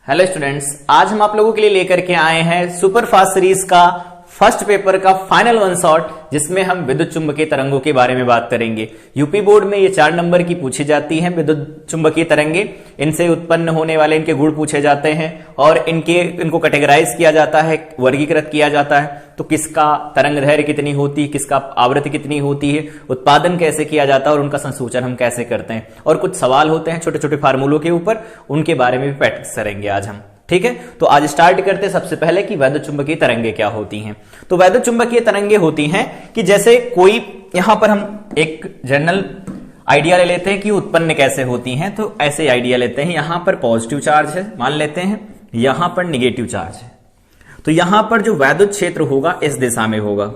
Hello students, आज हम आप लोगों के लिए लेकर के आए हैं सुपर फास्ट सीरीज का फर्स्ट पेपर का फाइनल वन शॉट, जिसमें हम विद्युत चुंबकीय तरंगों के बारे में बात करेंगे। यूपी बोर्ड में ये 4 नंबर की पूछी जाती हैं विद्युत चुंबकीय तरंगे। इनसे उत्पन्न होने वाले इनके गुण पूछे जाते हैं और इनको कैटेगराइज किया जाता है, वर्गीकृत किया जाता है। तो किसका तरंग दैर्घ्य कितनी होती है, किसका आवृत्ति कितनी होती है, उत्पादन कैसे किया जाता है और उनका संसूचन हम कैसे करते हैं, और कुछ सवाल होते हैं छोटे छोटे फार्मूलों के ऊपर, उनके बारे में भी प्रैक्टिस करेंगे आज हम। ठीक है, तो आज स्टार्ट करते हैं सबसे पहले कि वैद्युत चुंबकीय तरंगे क्या होती हैं। तो वैद्युत चुंबकीय तरंगे होती हैं कि जैसे कोई, यहां पर हम एक जनरल आइडिया ले लेते हैं कि उत्पन्न कैसे होती हैं। तो ऐसे आइडिया लेते हैं, यहां पर पॉजिटिव चार्ज है मान लेते हैं, यहां पर निगेटिव चार्ज है। तो यहां पर जो वैद्युत क्षेत्र होगा इस दिशा में होगा,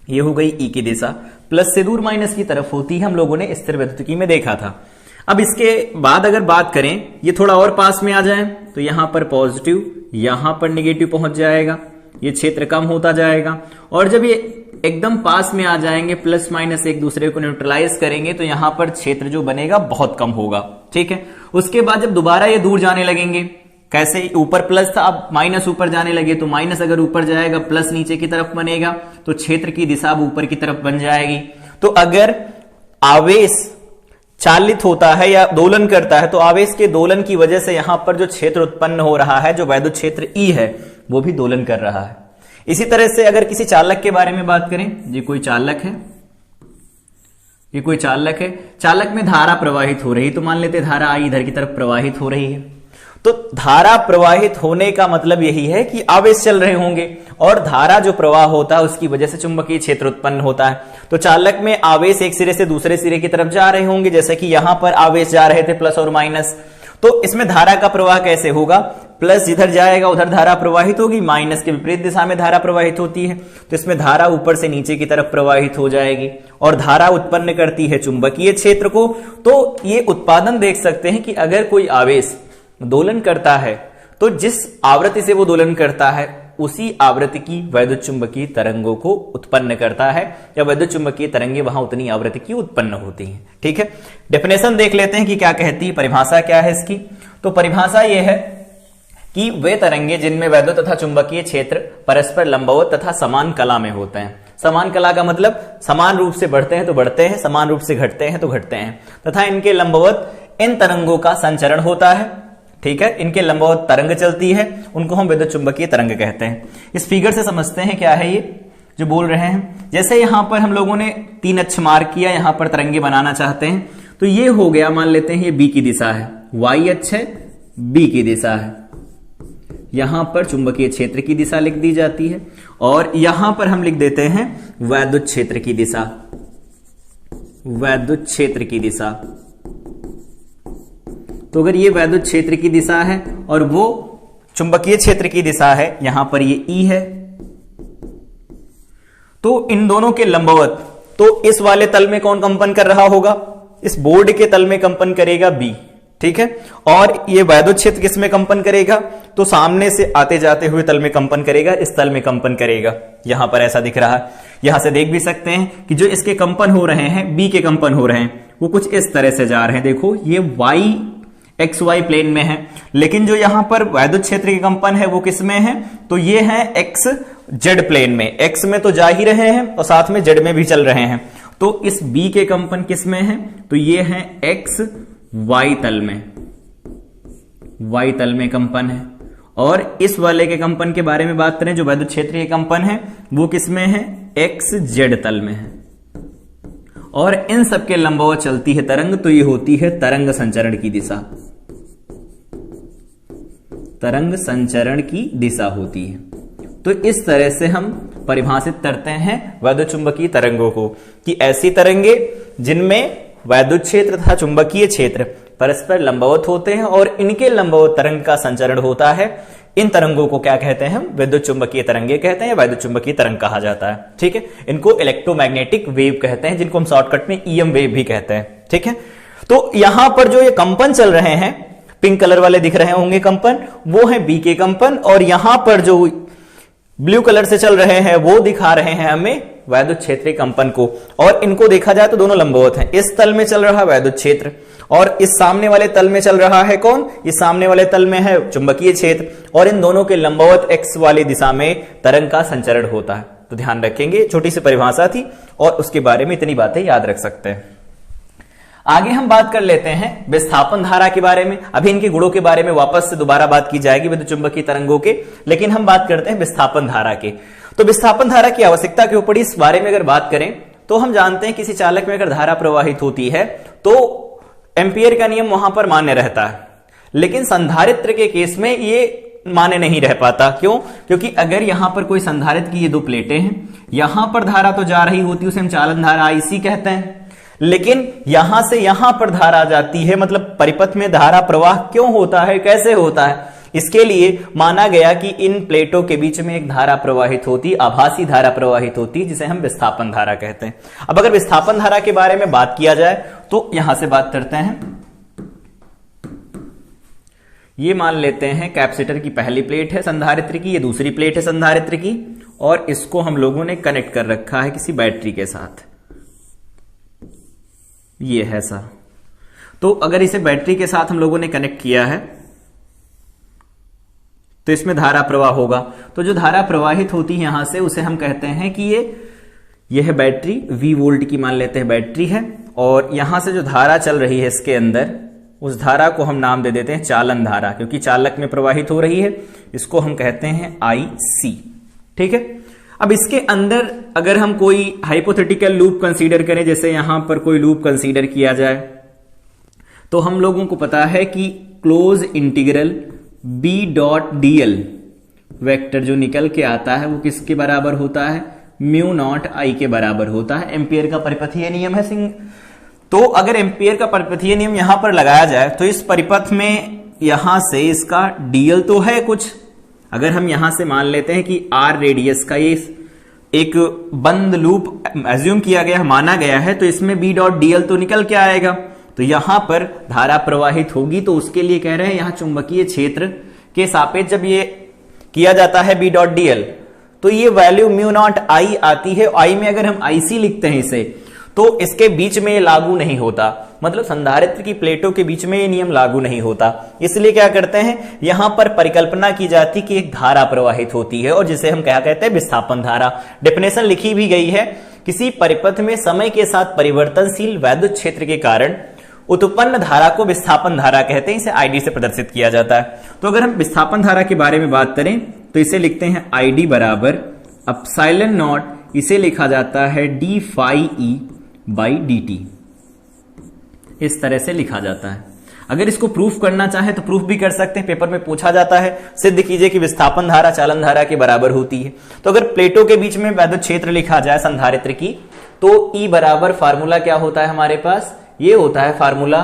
ये हो गई ई की दिशा, प्लस से दूर माइनस की तरफ होती है, हम लोगों ने स्थिर विद्युतिकी में देखा था। अब इसके बाद अगर बात करें, ये थोड़ा और पास में आ जाए तो यहां पर पॉजिटिव, यहां पर निगेटिव पहुंच जाएगा, ये क्षेत्र कम होता जाएगा। और जब ये एकदम पास में आ जाएंगे, प्लस माइनस एक दूसरे को न्यूट्रलाइज करेंगे, तो यहां पर क्षेत्र जो बनेगा बहुत कम होगा। ठीक है, उसके बाद जब दोबारा ये दूर जाने लगेंगे, कैसे ऊपर प्लस था अब माइनस ऊपर जाने लगे, तो माइनस अगर ऊपर जाएगा प्लस नीचे की तरफ बनेगा, तो क्षेत्र की दिशा अब ऊपर की तरफ बन जाएगी। तो अगर आवेश चालित होता है या दोलन करता है, तो आवेश के दोलन की वजह से यहां पर जो क्षेत्र उत्पन्न हो रहा है, जो वैद्युत क्षेत्र ई है, वो भी दोलन कर रहा है। इसी तरह से अगर किसी चालक के बारे में बात करें, ये कोई चालक है, ये कोई चालक है, चालक में धारा प्रवाहित हो रही, तो मान लेते धारा आई इधर की तरफ प्रवाहित हो रही है। तो धारा प्रवाहित होने का मतलब यही है कि आवेश चल रहे होंगे, और धारा जो प्रवाह होता है उसकी वजह से चुंबकीय क्षेत्र उत्पन्न होता है। तो चालक में आवेश एक सिरे से दूसरे सिरे की तरफ जा रहे होंगे, जैसे कि यहां पर आवेश जा रहे थे प्लस और माइनस। तो इसमें धारा का प्रवाह कैसे होगा, प्लस जिधर जाएगा उधर धारा प्रवाहित होगी, माइनस के विपरीत दिशा में धारा प्रवाहित होती है। तो इसमें धारा ऊपर से नीचे की तरफ प्रवाहित हो जाएगी, और धारा उत्पन्न करती है चुंबकीय क्षेत्र को। तो ये उत्पादन देख सकते हैं कि अगर कोई आवेश दोलन करता है, तो जिस आवृत्ति से वो दोलन करता है उसी आवृत्ति की वैद्युत चुंबकीय तरंगों को उत्पन्न करता है, या वैद्युत चुंबकीय तरंगे वहां उतनी आवृत्ति की उत्पन्न होती हैं। ठीक है, डेफिनेशन देख लेते हैं कि क्या कहती है, परिभाषा क्या है इसकी। तो परिभाषा ये है कि वे तरंगे जिनमें वैद्युत तथा चुंबकीय क्षेत्र परस्पर लंबवत तथा समान कला में होते हैं। समान कला का मतलब समान रूप से बढ़ते हैं तो बढ़ते हैं, समान रूप से घटते हैं तो घटते हैं, तथा इनके लंबवत इन तरंगों का संचरण होता है। ठीक है, इनके लंबवत तरंग चलती है, उनको हम विद्युत चुंबकीय तरंग कहते हैं। इस फिगर से समझते हैं क्या है ये जो बोल रहे हैं। जैसे यहां पर हम लोगों ने 3 अक्ष मार्क किया, यहां पर तरंगे बनाना चाहते हैं, तो ये हो गया, मान लेते हैं ये बी की दिशा है, वाई अक्ष है, बी की दिशा है। यहां पर चुंबकीय क्षेत्र की दिशा लिख दी जाती है, और यहां पर हम लिख देते हैं वैद्युत क्षेत्र की दिशा, वैद्युत क्षेत्र की दिशा। तो अगर ये वैद्युत क्षेत्र की दिशा है और वो चुंबकीय क्षेत्र की दिशा है, यहां पर ये ई है, तो इन दोनों के लंबवत, तो इस वाले तल में कौन कंपन कर रहा होगा, इस बोर्ड के तल में कंपन करेगा बी। ठीक है, और ये वैद्युत क्षेत्र किस में कंपन करेगा, तो सामने से आते जाते हुए तल में कंपन करेगा, इस तल में कंपन करेगा। यहां पर ऐसा दिख रहा है, यहां से देख भी सकते हैं कि जो इसके कंपन हो रहे हैं, बी के कंपन हो रहे हैं, वो कुछ इस तरह से जा रहे हैं। देखो ये वाई एक्स वाई प्लेन में है, लेकिन जो यहां पर वैद्युत क्षेत्र के कंपन है वो किस में है, तो ये है एक्स जेड प्लेन में। एक्स में तो जा ही रहे हैं और साथ में जेड में भी चल रहे हैं। तो इस बी के कंपन किस में है, तो ये है एक्स वाई तल में, वाई तल में कंपन है। और इस वाले के कंपन के बारे में बात करें, जो वैद्युत क्षेत्र के कंपन है वो किस में है, एक्स जेड तल में है, और इन सबके लंबवत चलती है तरंग, तो ये होती है तरंग संचरण की दिशा, तरंग संचरण की दिशा होती है। तो इस तरह से हम परिभाषित करते हैं वैद्युत चुंबकीय तरंगों को, कि ऐसी तरंगे जिनमें वैद्युत क्षेत्र तथा चुंबकीय क्षेत्र परस्पर लंबवत होते हैं और इनके लंबवत तरंग का संचरण होता है, इन तरंगों को क्या कहते हैं, हम विद्युत चुंबकीय तरंगे कहते हैं, या वैद्युत चुंबकीय तरंग कहा जाता है। ठीक है, इनको इलेक्ट्रोमैग्नेटिक वेव कहते हैं, जिनको हम शॉर्टकट में ईएम वेव भी कहते हैं। ठीक है, तो यहां पर जो ये कंपन चल रहे हैं, पिंक कलर वाले दिख रहे होंगे कंपन, वो है बी के कंपन, और यहां पर जो ब्लू कलर से चल रहे हैं वो दिखा रहे हैं हमें वैद्युत क्षेत्रीय कंपन को। और इनको देखा जाए तो दोनों लंबवत हैं, इस तल में चल रहा वैद्युत क्षेत्र और इस सामने वाले तल में चल रहा है कौन, इस सामने वाले तल में है चुंबकीय क्षेत्र, और इन दोनों के लंबवत x वाली दिशा में तरंग का संचरण होता है। तो ध्यान रखेंगे, छोटी सी परिभाषा थी और उसके बारे में इतनी बातें याद रख सकते हैं। आगे हम बात कर लेते हैं विस्थापन धारा के बारे में। अभी इनके गुणों के बारे में वापस से दोबारा बात की जाएगी विद्युत चुंबकीय तरंगों के, लेकिन हम बात करते हैं विस्थापन धारा के। तो विस्थापन धारा की आवश्यकता के ऊपर इस बारे में अगर बात करें तो हम जानते हैं किसी चालक में अगर धारा प्रवाहित होती है तो एम्पियर का नियम वहां पर मान्य रहता है, लेकिन संधारित्र के केस में ये मान्य नहीं रह पाता। क्यों? क्योंकि अगर यहां पर कोई संधारित्र की ये दो प्लेटें हैं, यहां पर धारा तो जा रही होती है, उसे हम चालन धारा IC कहते हैं, लेकिन यहां से यहां पर धारा आ जाती है, मतलब परिपथ में धारा प्रवाह क्यों होता है, कैसे होता है? इसके लिए माना गया कि इन प्लेटों के बीच में एक धारा प्रवाहित होती, आभासी धारा प्रवाहित होती, जिसे हम विस्थापन धारा कहते हैं। अब अगर विस्थापन धारा के बारे में बात किया जाए तो यहां से बात करते हैं। ये मान लेते हैं कैपेसिटर की पहली प्लेट है संधारित्र की, ये दूसरी प्लेट है संधारित्र की, और इसको हम लोगों ने कनेक्ट कर रखा है किसी बैटरी के साथ। ये है ऐसा। तो अगर इसे बैटरी के साथ हम लोगों ने कनेक्ट किया है तो इसमें धारा प्रवाह होगा। तो जो धारा प्रवाहित होती है यहां से, उसे हम कहते हैं कि ये है बैटरी, V वोल्ट की मान लेते हैं बैटरी है, और यहां से जो धारा चल रही है इसके अंदर, उस धारा को हम नाम दे देते हैं चालन धारा, क्योंकि चालक में प्रवाहित हो रही है। इसको हम कहते हैं IC। ठीक है। अब इसके अंदर अगर हम कोई हाइपोथेटिकल लूप कंसीडर करें, जैसे यहां पर कोई लूप कंसीडर किया जाए, तो हम लोगों को पता है कि क्लोज इंटीग्रल B.dl वेक्टर जो निकल के आता है वो किसके बराबर होता है, म्यू नॉट I के बराबर होता है। एम्पियर का परिपथीय नियम है। तो अगर एम्पियर का परिपथीय नियम यहां पर लगाया जाए तो इस परिपथ में यहां से इसका dl तो है कुछ, अगर हम यहां से मान लेते हैं कि r रेडियस का ये एक बंद लूप एज्यूम किया गया, माना गया है, तो इसमें B.dl तो निकल के आएगा। तो यहां पर धारा प्रवाहित होगी, तो उसके लिए कह रहे हैं यहां चुंबकीय क्षेत्र के सापेक्ष जब ये किया जाता है B.dl, तो ये वैल्यू म्यू नॉट I आती है। I में अगर हम IC लिखते हैं इसे, तो इसके बीच में ये लागू नहीं होता, मतलब संधारित्र की प्लेटों के बीच में ये नियम लागू नहीं होता। इसलिए क्या करते हैं, यहां पर परिकल्पना की जाती कि एक धारा प्रवाहित होती है, और जिसे हम क्या कहते हैं, विस्थापन धारा। डेफिनेशन लिखी भी गई है, किसी परिपथ में समय के साथ परिवर्तनशील वैद्युत क्षेत्र के कारण उत्पन्न धारा को विस्थापन धारा कहते हैं। इसे ID से प्रदर्शित किया जाता है। तो अगर हम विस्थापन धारा के बारे में बात करें तो इसे लिखते हैं ID बराबर एप्सिलॉन नॉट, इसे लिखा जाता है d phi E by dt। इस तरह से लिखा जाता है। अगर इसको प्रूफ करना चाहे तो प्रूफ भी कर सकते हैं, पेपर में पूछा जाता है, सिद्ध कीजिए कि विस्थापन धारा चालन धारा के बराबर होती है। तो अगर प्लेटों के बीच में वैद्युत क्षेत्र लिखा जाए संधारित्र की, तो E बराबर फार्मूला क्या होता है हमारे पास, ये होता है formula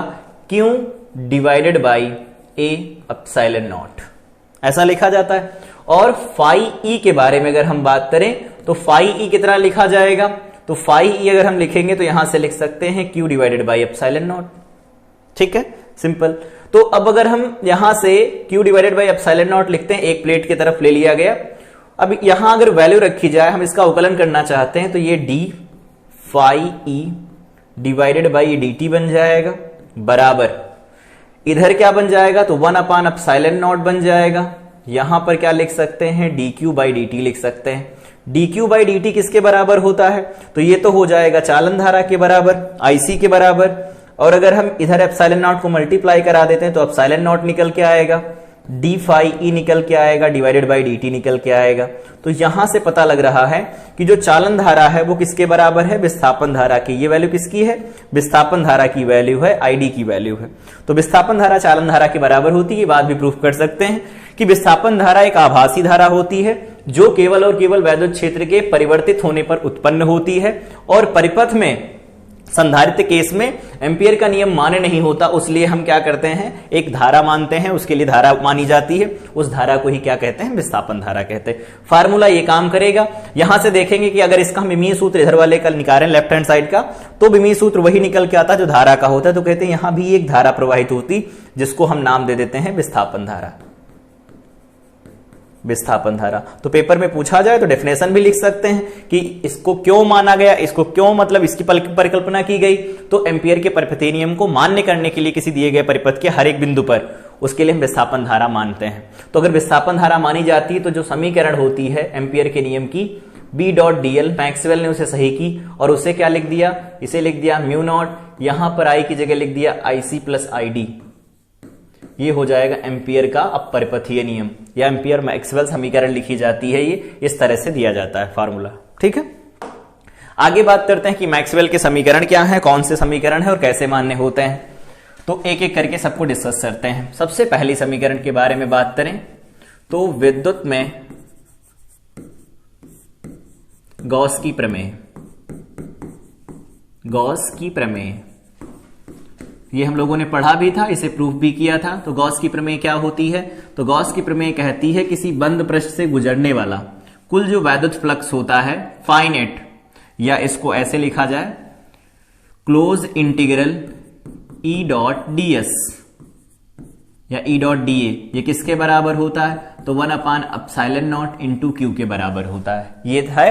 Q divided by A epsilon not, ऐसा लिखा जाता है। और फाई E के बारे में अगर हम बात करें तो फाई E कितना लिखा जाएगा, तो फाई E अगर हम लिखेंगे तो यहां से लिख सकते हैं Q divided by epsilon not. ठीक है, सिंपल। तो अब अगर हम यहां से Q divided by epsilon not लिखते हैं, एक प्लेट की तरफ ले लिया गया। अब यहां अगर वैल्यू रखी जाए, हम इसका अवकलन करना चाहते हैं, तो ये d phi E divided by dt बन जाएगा, बराबर इधर क्या बन जाएगा, तो 1 अपान एप्सिलॉन नॉट बन जाएगा। यहां पर क्या लिख सकते हैं, dq बाई dt लिख सकते हैं। dq बाई dt किसके बराबर होता है, तो ये तो हो जाएगा चालन धारा के बराबर, IC के बराबर। और अगर हम इधर एप्सिलॉन नॉट को मल्टीप्लाई करा देते हैं तो एप्सिलॉन नॉट निकल के आएगा, d फाई E निकल के आएगा, डिवाइडेड बाई dt निकल के आएगा। तो यहां से पता लग रहा है कि जो चालन धारा है वो किसके बराबर है, विस्थापन धारा की। ये वैल्यू किसकी है, विस्थापन धारा की वैल्यू है, ID की वैल्यू है। तो विस्थापन धारा चालन धारा के बराबर होती है। ये बात भी प्रूफ कर सकते हैं कि विस्थापन धारा एक आभासी धारा होती है जो केवल और केवल वैद्युत क्षेत्र के परिवर्तित होने पर उत्पन्न होती है, और परिपथ में संधारित्र केस में एम्पियर का नियम मान्य नहीं होता। उसलिए हम क्या करते हैं, एक धारा मानते हैं, उसके लिए धारा मानी जाती है, उस धारा को ही क्या कहते हैं, विस्थापन धारा कहते हैं। फार्मूला ये काम करेगा। यहां से देखेंगे कि अगर इसका हम विमीय सूत्र इधर वाले का निकालें लेफ्ट हैंड साइड का, तो विमीय सूत्र वही निकल के आता है जो धारा का होता है। तो कहते हैं यहां भी एक धारा प्रवाहित होती, जिसको हम नाम दे देते हैं विस्थापन धारा। विस्थापन धारा। तो पेपर में पूछा जाए तो डेफिनेशन भी लिख सकते हैं कि इसको क्यों माना गया, इसको क्यों मतलब इसकी परिकल्पना की गई। तो एम्पियर के परिपथीय नियम को मान्य करने के लिए किसी दिए गए परिपथ के हर एक बिंदु पर उसके लिए हम विस्थापन धारा मानते हैं। तो अगर विस्थापन धारा मानी जाती है तो जो समीकरण होती है एम्पियर के नियम की B डॉट dl, मैक्सवेल ने उसे सही की और उसे क्या लिख दिया, इसे लिख दिया म्यू नॉट, यहां पर I की जगह लिख दिया IC प्लस ID। ये हो जाएगा एम्पियर का अपरिपथीय नियम या एम्पियर मैक्सवेल समीकरण लिखी जाती है। ये इस तरह से दिया जाता है फॉर्मूला। ठीक है, आगे बात करते हैं कि मैक्सवेल के समीकरण क्या है, कौन से समीकरण है और कैसे मान्य होते हैं। तो एक एक करके सबको डिस्कस करते हैं। सबसे पहली समीकरण के बारे में बात करें तो विद्युत में गॉस की प्रमेय, गॉस की प्रमेय ये हम लोगों ने पढ़ा भी था, इसे प्रूफ भी किया था। तो गॉस की प्रमेय क्या होती है, तो गॉस की प्रमेय कहती है किसी बंद पृष्ठ से गुजरने वाला कुल जो वैद्युत फ्लक्स होता है फाइनेट, या इसको ऐसे लिखा जाए close integral E dot ds या E डॉट dA, ये किसके बराबर होता है, तो 1/ε0 इंटू Q के बराबर होता है। ये है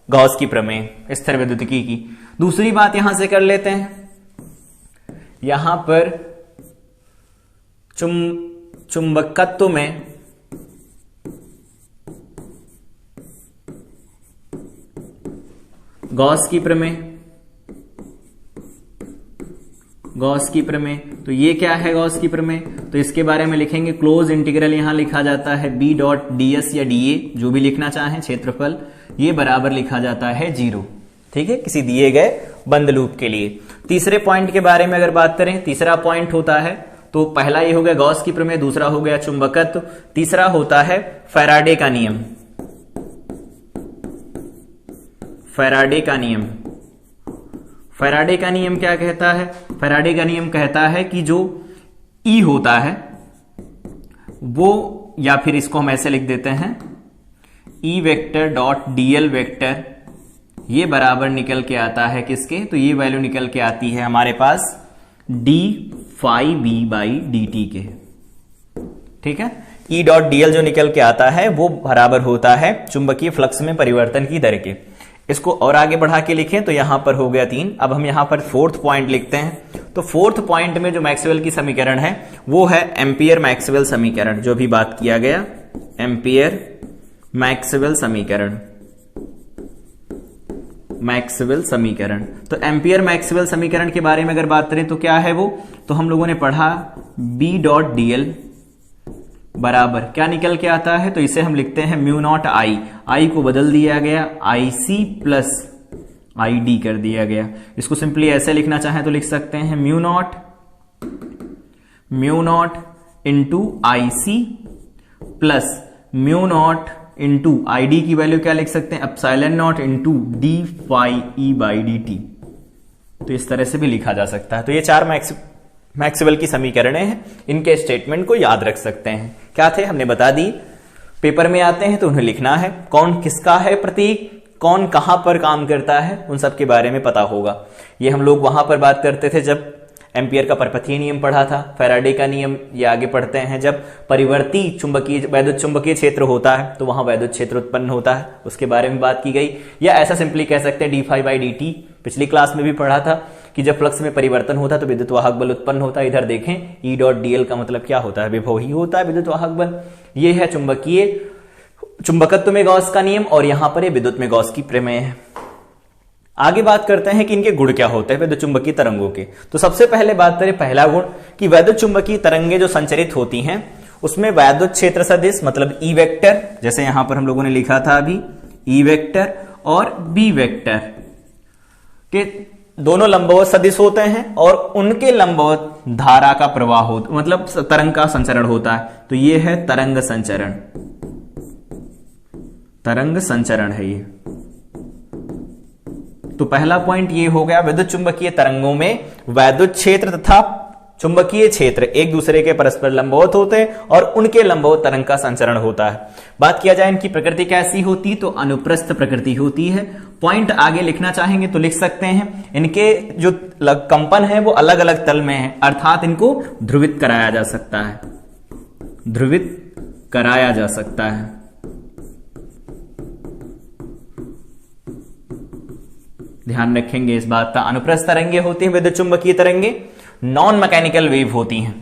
गॉस की प्रमेय स्थिर विद्युतिकी की। दूसरी बात यहां से कर लेते हैं, यहां पर चुंबकत्व में गॉस की प्रमेय, गॉस की प्रमेय, तो ये क्या है गॉस की प्रमेय, तो इसके बारे में लिखेंगे क्लोज इंटीग्रल, यहां लिखा जाता है B डॉट ds या dA, जो भी लिखना चाहें, क्षेत्रफल, ये बराबर लिखा जाता है 0। ठीक है, किसी दिए गए बंद लूप के लिए। तीसरे पॉइंट के बारे में अगर बात करें, तीसरा पॉइंट होता है, तो पहला ये हो गया गॉस की प्रमेय, दूसरा हो गया चुंबकत्व, तीसरा होता है फैराडे का नियम। फैराडे का नियम, फैराडे का नियम क्या कहता है, फैराडे का नियम कहता है कि जो E होता है वो, या फिर इसको हम ऐसे लिख देते हैं E vector dot dl vector, ये बराबर निकल के आता है किसके, तो ये वैल्यू निकल के आती है हमारे पास d phi b by dt के। ठीक है, E डॉट dl जो निकल के आता है वो बराबर होता है चुंबकीय फ्लक्स में परिवर्तन की दर के। इसको और आगे बढ़ा के लिखें तो यहां पर हो गया 3। अब हम यहां पर फोर्थ पॉइंट लिखते हैं। तो फोर्थ पॉइंट में जो मैक्सवेल की समीकरण है वो है एम्पियर मैक्सवेल समीकरण, जो भी बात किया गया एम्पियर मैक्सवेल समीकरण, मैक्सवेल समीकरण। तो एम्पियर मैक्सवेल समीकरण के बारे में अगर बात करें तो क्या है वो, तो हम लोगों ने पढ़ा B डॉट dl बराबर क्या निकल के आता है, तो इसे हम लिखते हैं म्यू नॉट I को बदल दिया गया IC प्लस ID कर दिया गया। इसको सिंपली ऐसे लिखना चाहें तो लिख सकते हैं mu naught into IC plus mu naught into ID की वैल्यू क्या लिख सकते हैं, ε0 into d phi e by dt। तो इस तरह से भी लिखा जा सकता है। तो ये 4 मैक्सवेल की समीकरणें हैं, इनके स्टेटमेंट को याद रख सकते हैं। क्या थे हमने बता दी, पेपर में आते हैं तो उन्हें लिखना है, कौन किसका है प्रतीक, कौन कहां पर काम करता है, उन सब के बारे में पता होगा। ये हम लोग वहां पर बात करते थे जब एम्पियर का परिपथीय नियम पढ़ा था, फैराडे का नियम ये आगे पढ़ते हैं जब परिवर्ती चुंबकीय वैद्युत चुंबकीय क्षेत्र होता है तो वहां वैद्युत क्षेत्र उत्पन्न होता है, उसके बारे में बात की गई। या ऐसा सिंपली कह सकते हैं d phi बाई dt, पिछली क्लास में भी पढ़ा था कि जब फ्लक्स में परिवर्तन होता है तो विद्युत वाहक बल उत्पन्न होता है। इधर देखें E डॉट dl का मतलब क्या होता है, विभव ही होता है विद्युत वाहक बल। ये है चुंबकत्व में गॉस का नियम और यहां पर ये विद्युत में गॉस की प्रमेय है। आगे बात करते हैं कि इनके गुण क्या होते हैं वैद्युत चुंबकीय तरंगों के। तो सबसे पहले बात करें पहला गुण कि वैद्युत चुंबकीय तरंगें जो संचरित होती हैं उसमें वैद्युत क्षेत्र सदिश मतलब E वेक्टर, जैसे यहां पर हम लोगों ने लिखा था अभी E वेक्टर और B वेक्टर के दोनों लंबवत सदिश होते हैं और उनके लंबवत धारा का प्रवाह होता, मतलब तरंग का संचरण होता है। तो ये है तरंग संचरण, तरंग संचरण है ये। तो पहला पॉइंट ये हो गया, विद्युत चुंबकीय तरंगों में वैद्युत क्षेत्र तथा चुंबकीय क्षेत्र एक दूसरे के परस्पर लंबवत होते हैं और उनके लंबवत तरंग का संचरण होता है। बात किया जाए इनकी प्रकृति कैसी होती, तो अनुप्रस्थ प्रकृति होती है। पॉइंट आगे लिखना चाहेंगे तो लिख सकते हैं, इनके जो कंपन है वो अलग अलग तल में है, अर्थात इनको ध्रुवित कराया जा सकता है, ध्रुवित कराया जा सकता है। ध्यान रखेंगे इस बात का। अनुप्रस्थ तरंगे होती हैं विद्युत चुंबकीय तरंगे, नॉन मैकेनिकल वेव होती हैं,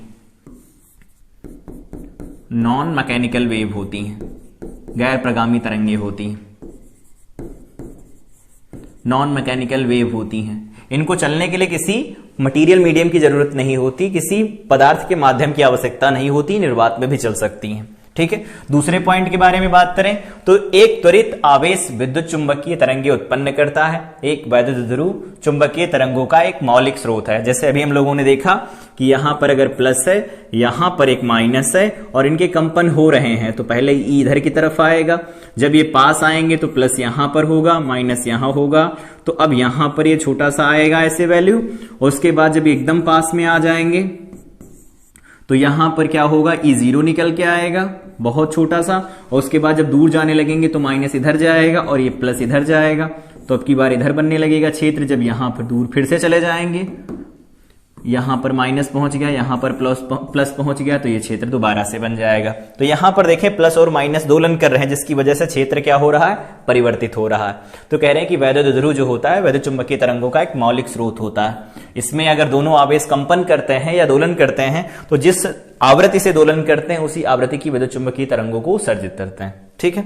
नॉन मैकेनिकल वेव होती हैं, गैर प्रगामी तरंगे होती हैं, नॉन मैकेनिकल वेव होती हैं। इनको चलने के लिए किसी मटेरियल मीडियम की जरूरत नहीं होती, किसी पदार्थ के माध्यम की आवश्यकता नहीं होती, निर्वात में भी चल सकती हैं। ठीक है, दूसरे पॉइंट के बारे में बात करें तो एक त्वरित आवेश विद्युत चुंबकीय तरंगे उत्पन्न करता है, एक वैद्युत ध्रुव चुंबकीय तरंगों का एक मौलिक स्रोत है। जैसे अभी हम लोगों ने देखा कि यहां पर अगर प्लस है, यहां पर एक माइनस है और इनके कंपन हो रहे हैं, तो पहले ई इधर की तरफ आएगा, जब ये पास आएंगे तो प्लस यहां पर होगा, माइनस यहां होगा, तो अब यहां पर ये छोटा सा आएगा ऐसे वैल्यू, और उसके बाद जब एकदम पास में आ जाएंगे तो यहां पर क्या होगा, ई जीरो निकल के आएगा बहुत छोटा सा, और उसके बाद जब दूर जाने लगेंगे तो माइनस इधर जाएगा और ये प्लस इधर जाएगा, तो अब की बार इधर बनने लगेगा क्षेत्र। जब यहां पर दूर फिर से चले जाएंगे, यहां पर माइनस पहुंच गया, यहां पर प्लस पहुंच गया, तो ये क्षेत्र दोबारा से बन जाएगा। तो यहां पर देखें प्लस और माइनस दोलन कर रहे हैं, जिसकी वजह से क्षेत्र क्या हो रहा है, परिवर्तित हो रहा है। तो कह रहे हैं कि वैद्युत ध्रुव जो होता है वैद्युत चुंबकीय तरंगों का एक मौलिक स्रोत होता है। इसमें अगर दोनों आवेश कंपन करते हैं या दोलन करते हैं तो जिस आवृत्ति से दोलन करते हैं उसी आवृत्ति की विद्युत चुंबकीय तरंगों को उत्सर्जित करते हैं। ठीक है,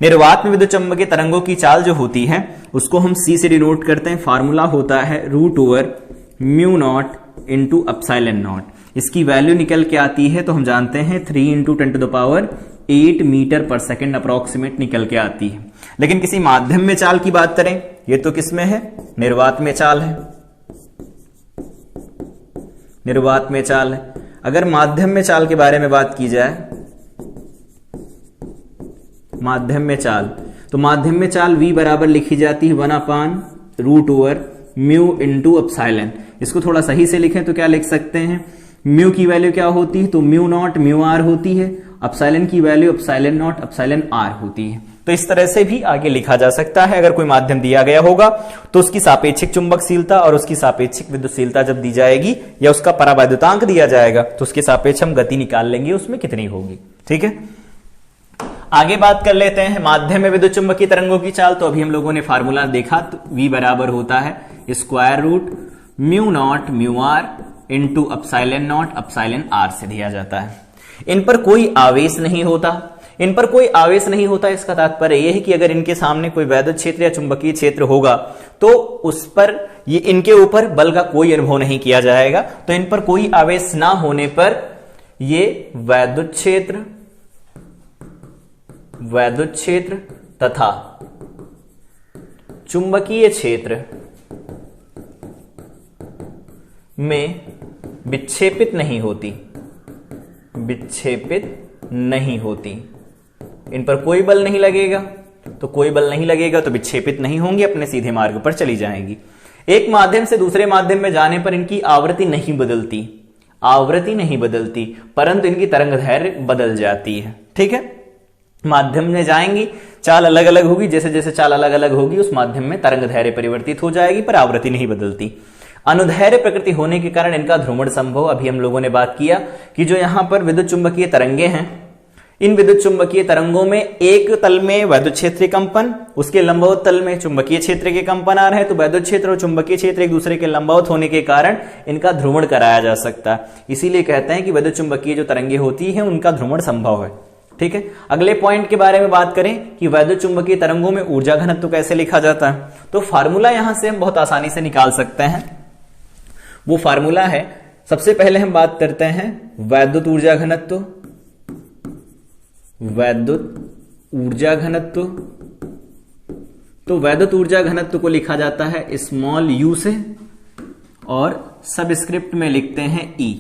निर्वात में विद्युत चुंबकीय तरंगों की चाल जो होती है उसको हम सी से डिनोट करते हैं। फार्मूला होता है √μ0 इंटू एप्सिलॉन नॉट। इसकी वैल्यू निकल के आती है तो हम जानते हैं 3 × 10⁸ मीटर पर सेकेंड अप्रोक्सीमेट निकल के आती है। लेकिन किसी माध्यम में चाल की बात करें, ये तो किसमें है, निर्वात में चाल है, निर्वात में चाल है। अगर माध्यम में चाल के बारे में बात की जाए, माध्यम में चाल, तो माध्यम में चाल V बराबर लिखी जाती है 1/√μ इंटू एप्सिलॉन। इसको थोड़ा सही से लिखें तो क्या लिख सकते हैं, म्यू की वैल्यू क्या होती है, तो μ0 μr होती है, एप्सिलॉन की value epsilon not epsilon r होती है। तो इस तरह से भी आगे लिखा जा सकता है। अगर कोई माध्यम दिया गया होगा तो उसकी सापेक्षिक चुंबकशीलता और उसकी सापेक्षिक विद्युतशीलता जब दी जाएगी या उसका परावैद्युतांक दिया जाएगा तो उसके सापेक्ष हम गति निकाल लेंगे उसमें कितनी होगी। ठीक है, आगे बात कर लेते हैं माध्यम में विद्युत चुंबकीय तरंगों की चाल। तो अभी हम लोगों ने फार्मूला देखा, तो V बराबर होता है √μ0 μr into epsilon not epsilon r से दिया जाता है। इन पर कोई आवेश नहीं होता, इन पर कोई आवेश नहीं होता, इसका तात्पर्य यह है कि अगर इनके सामने कोई वैद्युत क्षेत्र या चुंबकीय क्षेत्र होगा तो उस पर ये इनके ऊपर बल का कोई अनुभव नहीं किया जाएगा। तो इन पर कोई आवेश ना होने पर ये वैद्युत क्षेत्र तथा चुंबकीय क्षेत्र में विक्षेपित नहीं होती, विक्षेपित नहीं होती। इन पर कोई बल नहीं लगेगा, तो कोई बल नहीं लगेगा तो विक्षेपित नहीं होंगी, अपने सीधे मार्ग पर चली जाएंगी। एक माध्यम से दूसरे माध्यम में जाने पर इनकी आवृत्ति नहीं बदलती, आवृत्ति नहीं बदलती, परंतु इनकी तरंगदैर्घ्य बदल जाती है। ठीक है, माध्यम में जाएंगी, चाल अलग अलग होगी, जैसे जैसे चाल अलग अलग होगी उस माध्यम में तरंगदैर्घ्य परिवर्तित हो जाएगी, पर आवृत्ति नहीं बदलती। अनुदैर्घ्य प्रकृति होने के कारण इनका ध्रुवण संभव, अभी हम लोगों ने बात किया कि जो यहां पर विद्युत चुंबकीय तरंगे हैं, इन विद्युत चुंबकीय तरंगों में एक तल में वैद्युत क्षेत्रीय कंपन, उसके लंबवत तल में चुंबकीय क्षेत्र के कंपन आ रहे हैं, तो वैद्युत क्षेत्र और चुंबकीय क्षेत्र एक दूसरे के लंबवत होने के कारण इनका ध्रुवण कराया जा सकता है। इसीलिए कहते हैं कि वैद्युत चुंबकीय जो तरंगे होती है उनका ध्रुवण संभव है। ठीक है, अगले पॉइंट के बारे में बात करें कि वैद्युत चुंबकीय तरंगों में ऊर्जा घनत्व कैसे लिखा जाता है, तो फार्मूला यहां से हम बहुत आसानी से निकाल सकते हैं। वो फार्मूला है, सबसे पहले हम बात करते हैं वैद्युत ऊर्जा घनत्व, वैद्युत ऊर्जा घनत्व। तो वैद्युत ऊर्जा घनत्व को लिखा जाता है स्मॉल u से और सबस्क्रिप्ट में लिखते हैं E,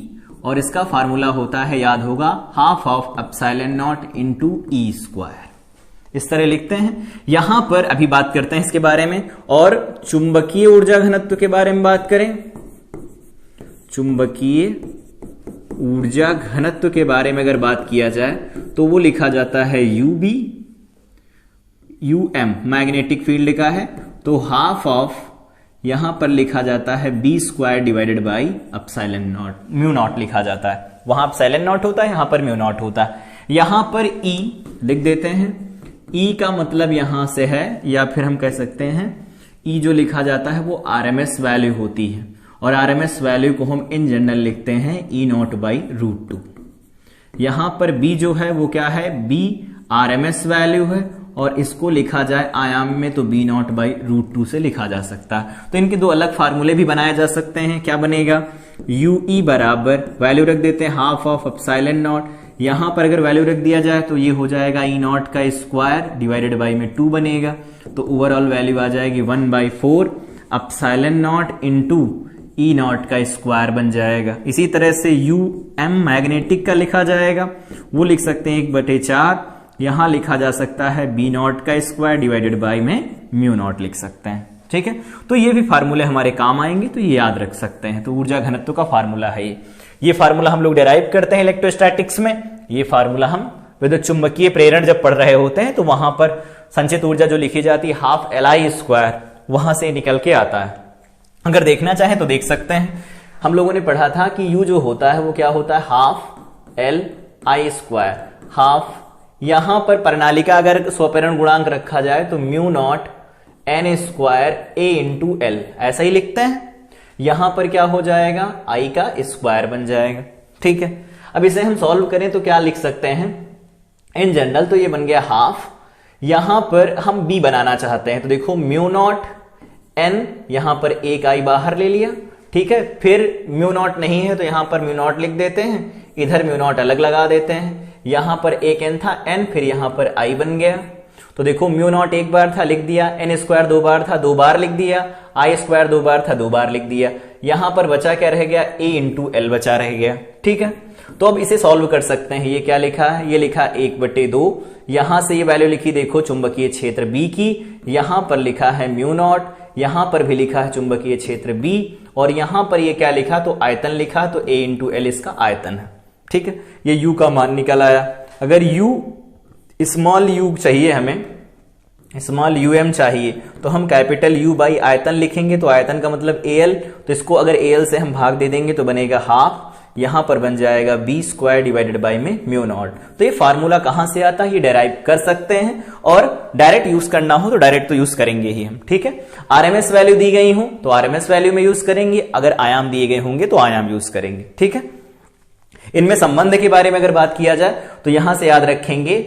और इसका फार्मूला होता है, याद होगा, ½ε0 इंटू E²। इस तरह लिखते हैं। यहां पर अभी बात करते हैं इसके बारे में। और चुंबकीय ऊर्जा घनत्व के बारे में बात करें, चुंबकीय ऊर्जा घनत्व के बारे में अगर बात किया जाए तो वो लिखा जाता है UB, UM मैग्नेटिक फील्ड का है, तो ½ यहां पर लिखा जाता है B² डिवाइडेड बाई ε0 μ0 लिखा जाता है। वहां ε0 होता है, यहां पर μ0 होता है। यहां पर E लिख देते हैं। E का मतलब यहां से है, या फिर हम कह सकते हैं E जो लिखा जाता है वो RMS वैल्यू होती है, और RMS वैल्यू को हम इन जनरल लिखते हैं E0/√2। यहां पर B जो है वो क्या है, B RMS वैल्यू है, और इसको लिखा जाए आयाम में तो B0/√2 से लिखा जा सकता है। तो इनके दो अलग फार्मूले भी बनाए जा सकते हैं। क्या बनेगा, UE बराबर वैल्यू रख देते हैं हाफ ऑफ एप्सिलॉन नॉट। यहां पर अगर वैल्यू रख दिया जाए तो ये हो जाएगा E0 का स्क्वायर डिवाइडेड बाई में 2 बनेगा, तो ओवरऑल वैल्यू आ जाएगी 1/4 एप्सिलॉन नॉट इंटू E0 का स्क्वायर बन जाएगा। इसी तरह से UM मैग्नेटिक का लिखा जाएगा, वो लिख सकते हैं 1/4, यहां लिखा जा सकता है B0 का स्क्वायर डिवाइडेड बाई में μ0 लिख सकते हैं। ठीक है, तो ये भी फार्मूले हमारे काम आएंगे, तो ये याद रख सकते हैं। तो ऊर्जा घनत्व का फार्मूला है ये फार्मूला हम लोग डेराइव करते हैं इलेक्ट्रोस्टैटिक्स में। ये फार्मूला हम विद्युत चुंबकीय प्रेरण जब पढ़ रहे होते हैं तो वहां पर संचित ऊर्जा जो लिखी जाती है हाफ LI², वहां से निकल के आता है। अगर देखना चाहें तो देख सकते हैं। हम लोगों ने पढ़ा था कि U जो होता है वो क्या होता है, हाफ LI²। हाफ, यहां पर प्रणालिका अगर स्वप्रेरण गुणांक रखा जाए तो μ0 N² A × L, ऐसा ही लिखते हैं। यहां पर क्या हो जाएगा, I का स्क्वायर बन जाएगा। ठीक है, अब इसे हम सॉल्व करें तो क्या लिख सकते हैं, इन जनरल तो ये बन गया हाफ। यहां पर हम B बनाना चाहते हैं तो देखो μ0 N, यहां पर एक I बाहर ले लिया। ठीक है, फिर μ0 नहीं है तो यहां पर μ0 लिख देते हैं, इधर μ0 अलग लगा देते हैं। यहां पर एक N था N, फिर यहां पर I बन गया। तो देखो μ0 एक बार था लिख दिया, N² 2 बार था 2 बार लिख दिया, I² 2 बार था 2 बार लिख दिया। यहां पर बचा क्या रह गया, A × L बचा रह गया। ठीक है, तो अब इसे सॉल्व कर सकते हैं। ये क्या लिखा है, ये लिखा 1/2। यहां से ये वैल्यू लिखी देखो चुंबकीय क्षेत्र B की, यहां पर लिखा है μ0, यहां पर भी लिखा है चुंबकीय क्षेत्र B, और यहां पर ये क्या लिखा, तो आयतन लिखा, तो A × L इसका आयतन है। ठीक है, ये U का मान निकल आया। अगर U स्मॉल u चाहिए, हमें स्मॉल um चाहिए, तो हम कैपिटल U बाई आयतन लिखेंगे, तो आयतन का मतलब AL, तो इसको अगर AL से हम भाग दे देंगे तो बनेगा हाफ, यहां पर बन जाएगा B² डिवाइडेड बाई में μ0। तो ये फार्मूला कहां से आता है, ये डेराइव कर सकते हैं, और डायरेक्ट यूज करना हो तो डायरेक्ट तो यूज करेंगे ही हम। ठीक है, RMS वैल्यू दी गई हो तो RMS वैल्यू में यूज करेंगे, अगर आयाम दिए गए होंगे तो आयाम यूज करेंगे। ठीक है, इनमें संबंध के बारे में अगर बात किया जाए तो यहां से याद रखेंगे,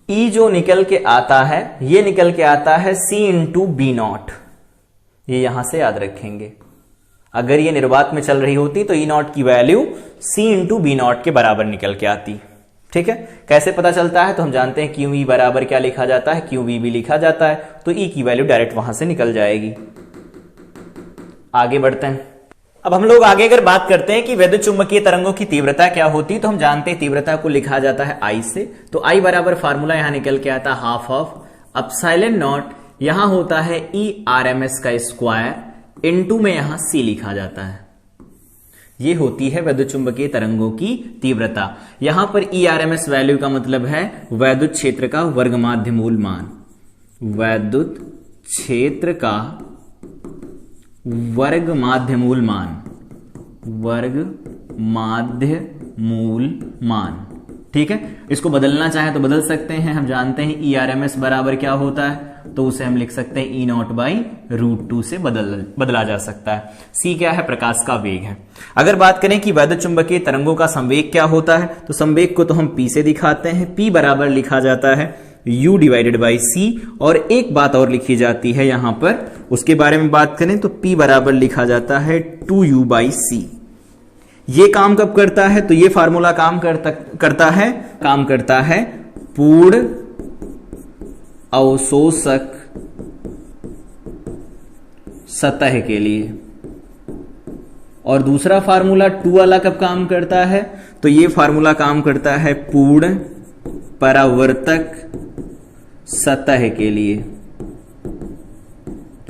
E जो निकल के आता है ये निकल के आता है C × B0, ये यहां से याद रखेंगे। अगर ये निर्वात में चल रही होती तो E0 की वैल्यू C × B0 के बराबर निकल के आती। ठीक है, कैसे पता चलता है, तो हम जानते हैं QE बराबर क्या लिखा जाता है, QV भी लिखा जाता है, तो E की वैल्यू डायरेक्ट वहां से निकल जाएगी। आगे बढ़ते हैं। अब हम लोग आगे अगर बात करते हैं कि विद्युत चुंबकीय तरंगों की तीव्रता क्या होती है, तो हम जानते हैं तीव्रता को लिखा जाता है I से, तो I बराबर फार्मूला यहां निकल के आता है हाफ ऑफ एप्सिलॉन नॉट, यहां होता है E RMS का स्क्वायर इनटू में यहां C लिखा जाता है। ये होती है विद्युत चुंबकीय तरंगों की तीव्रता। यहां पर E RMS वैल्यू का मतलब है वैद्युत क्षेत्र का वर्ग माध्य मूल मान, वैद्युत क्षेत्र का वर्ग माध्य मूल मान, वर्ग माध्य मूल मान। ठीक है, इसको बदलना चाहे तो बदल सकते हैं। हम जानते हैं E RMS बराबर क्या होता है, तो उसे हम लिख सकते हैं E0/√2 से बदला जा सकता है। C क्या है, प्रकाश का वेग है। अगर बात करें कि वैद्युत चुंबकीय तरंगों का संवेग क्या होता है, तो संवेग को तो हम P से दिखाते हैं। P बराबर लिखा जाता है U डिवाइडेड बाई C, और एक बात और लिखी जाती है यहां पर, उसके बारे में बात करें तो P बराबर लिखा जाता है 2U/C। ये काम कब करता है, तो ये फार्मूला काम करता है पूर्ण अवशोषक सतह के लिए। और दूसरा फार्मूला 2 वाला कब काम करता है, तो ये फार्मूला काम करता है पूर्ण परावर्तक सतह के लिए।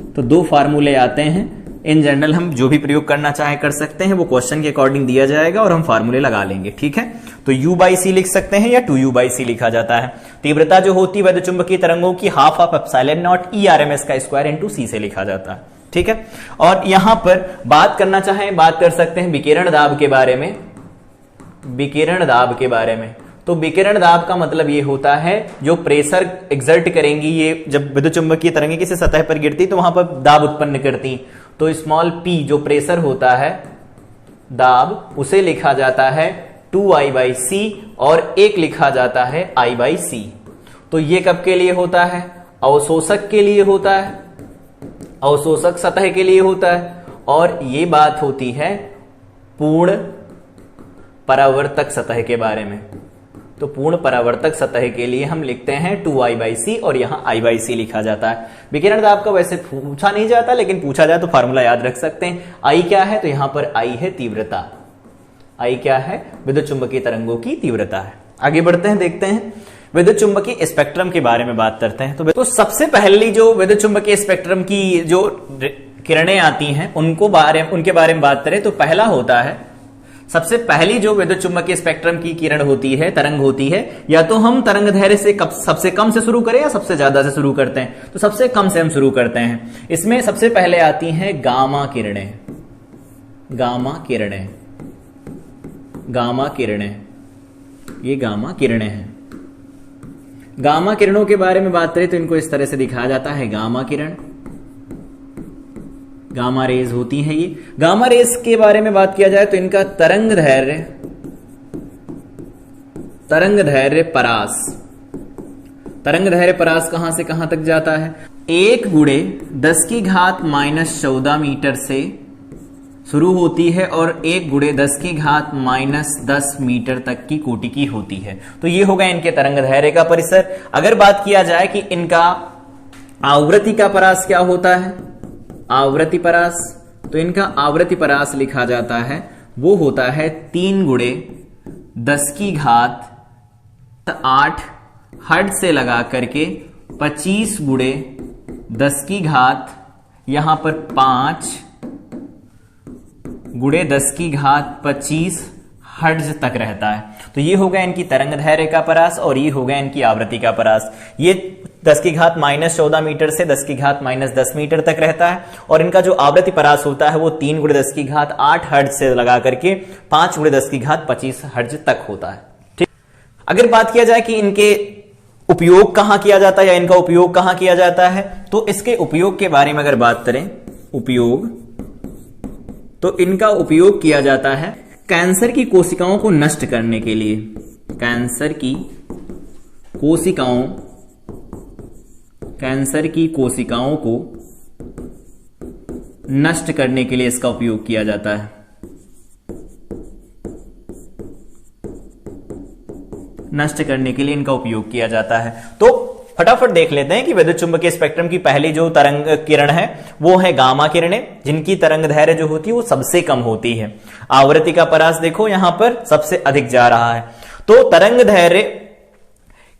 तो 2 फार्मूले आते हैं। इन जनरल हम जो भी प्रयोग करना चाहे कर सकते हैं, वो क्वेश्चन के अकॉर्डिंग दिया जाएगा और हम फार्मूले लगा लेंगे। ठीक है, तो U/C लिख सकते हैं या 2U/C लिखा जाता है। तीव्रता जो होती है वैद्युत चुंबकीय तरंगों की half of epsilon not E RMS का स्क्वायर इंटू C से लिखा जाता है। ठीक है, और यहां पर बात करना चाहें बात कर सकते हैं विकिरण दाब के बारे में, विकिरण दाब के बारे में। तो विकिरण दाब का मतलब ये होता है जो प्रेशर एक्सर्ट करेंगी, ये जब विद्युत चुंबकीय तरंगें किसी सतह पर गिरती तो वहां पर दाब उत्पन्न करती। तो स्मॉल p जो प्रेशर होता है, दाब, उसे लिखा जाता है 2I/c और एक लिखा जाता है I/c। तो ये कब के लिए होता है? अवशोषक के लिए होता है, अवशोषक सतह के लिए होता है। और ये बात होती है पूर्ण परावर्तक सतह के बारे में। तो पूर्ण परावर्तक सतह के लिए हम लिखते हैं 2I/c और यहां I/c लिखा जाता है। विकिरण दाब का वैसे पूछा नहीं जाता, लेकिन पूछा जाए तो फार्मूला याद रख सकते हैं। I क्या है? तो यहां पर I है तीव्रता। I क्या है? विद्युत चुंबकीय तरंगों की तीव्रता है। आगे बढ़ते हैं, देखते हैं विद्युत चुंबकीय स्पेक्ट्रम के बारे में बात करते हैं। तो सबसे पहली जो विद्युत चुंबकीय स्पेक्ट्रम की जो किरणें आती हैं उनके बारे में बात करें तो पहला होता है, सबसे पहली जो विद्युत चुंबकीय स्पेक्ट्रम की किरण होती है, तरंग होती है, या तो हम तरंग दैर्ध्य से सबसे कम से शुरू करें या सबसे ज्यादा से शुरू करते हैं। तो सबसे कम से हम शुरू करते हैं। इसमें सबसे पहले आती हैं गामा किरणें। गामा किरणें, गामा किरणें, ये गामा किरणें हैं। गामा किरणों के बारे में बात करें तो इनको इस तरह से दिखाया जाता है, गामा किरण, गामा रेज होती है। ये गामा रेज के बारे में बात किया जाए तो इनका तरंग दैर्ध्य परास, तरंग दैर्ध्य परास कहां से कहां तक जाता है? 1×10⁻⁻14 मीटर से शुरू होती है और 1×10⁻⁻10 मीटर तक की कोटि की होती है। तो ये होगा इनके तरंग दैर्ध्य का परिसर। अगर बात किया जाए कि इनका आवृत्ति का परास क्या होता है, आवृत्ति परास, तो इनका आवृत्ति परास लिखा जाता है, वो होता है 3×10⁸ हर्ट्ज से लगा करके 25×10⁻, यहां पर 5×10⁻25 हर्ट्ज तक रहता है। तो ये होगा इनकी तरंग दैर्ध्य का परास और ये होगा इनकी आवृत्ति का परास। ये 10⁻⁻14 मीटर से 10⁻⁻10 मीटर तक रहता है और इनका जो आवृत्ति परास होता है वो 3×10⁸ हर्ट्ज से लगा करके 5×10⁻25 हर्ट्ज तक होता है। ठीक। अगर बात किया जाए कि इनके उपयोग कहां किया जाता है या इनका उपयोग कहां किया जाता है, तो इसके उपयोग के बारे में अगर बात करें, उपयोग, तो इनका उपयोग किया जाता है कैंसर की कोशिकाओं को नष्ट करने के लिए। कैंसर की कोशिकाओं को नष्ट करने के लिए इसका उपयोग किया जाता है। नष्ट करने के लिए इनका उपयोग किया जाता है। तो फटाफट देख लेते हैं कि विद्युत चुंबकीय स्पेक्ट्रम की पहली जो तरंग किरण है वो है गामा किरणें, जिनकी तरंग दैर्ध्य जो होती है वो सबसे कम होती है। आवृत्ति का परास देखो यहां पर सबसे अधिक जा रहा है। तो तरंग दैर्ध्य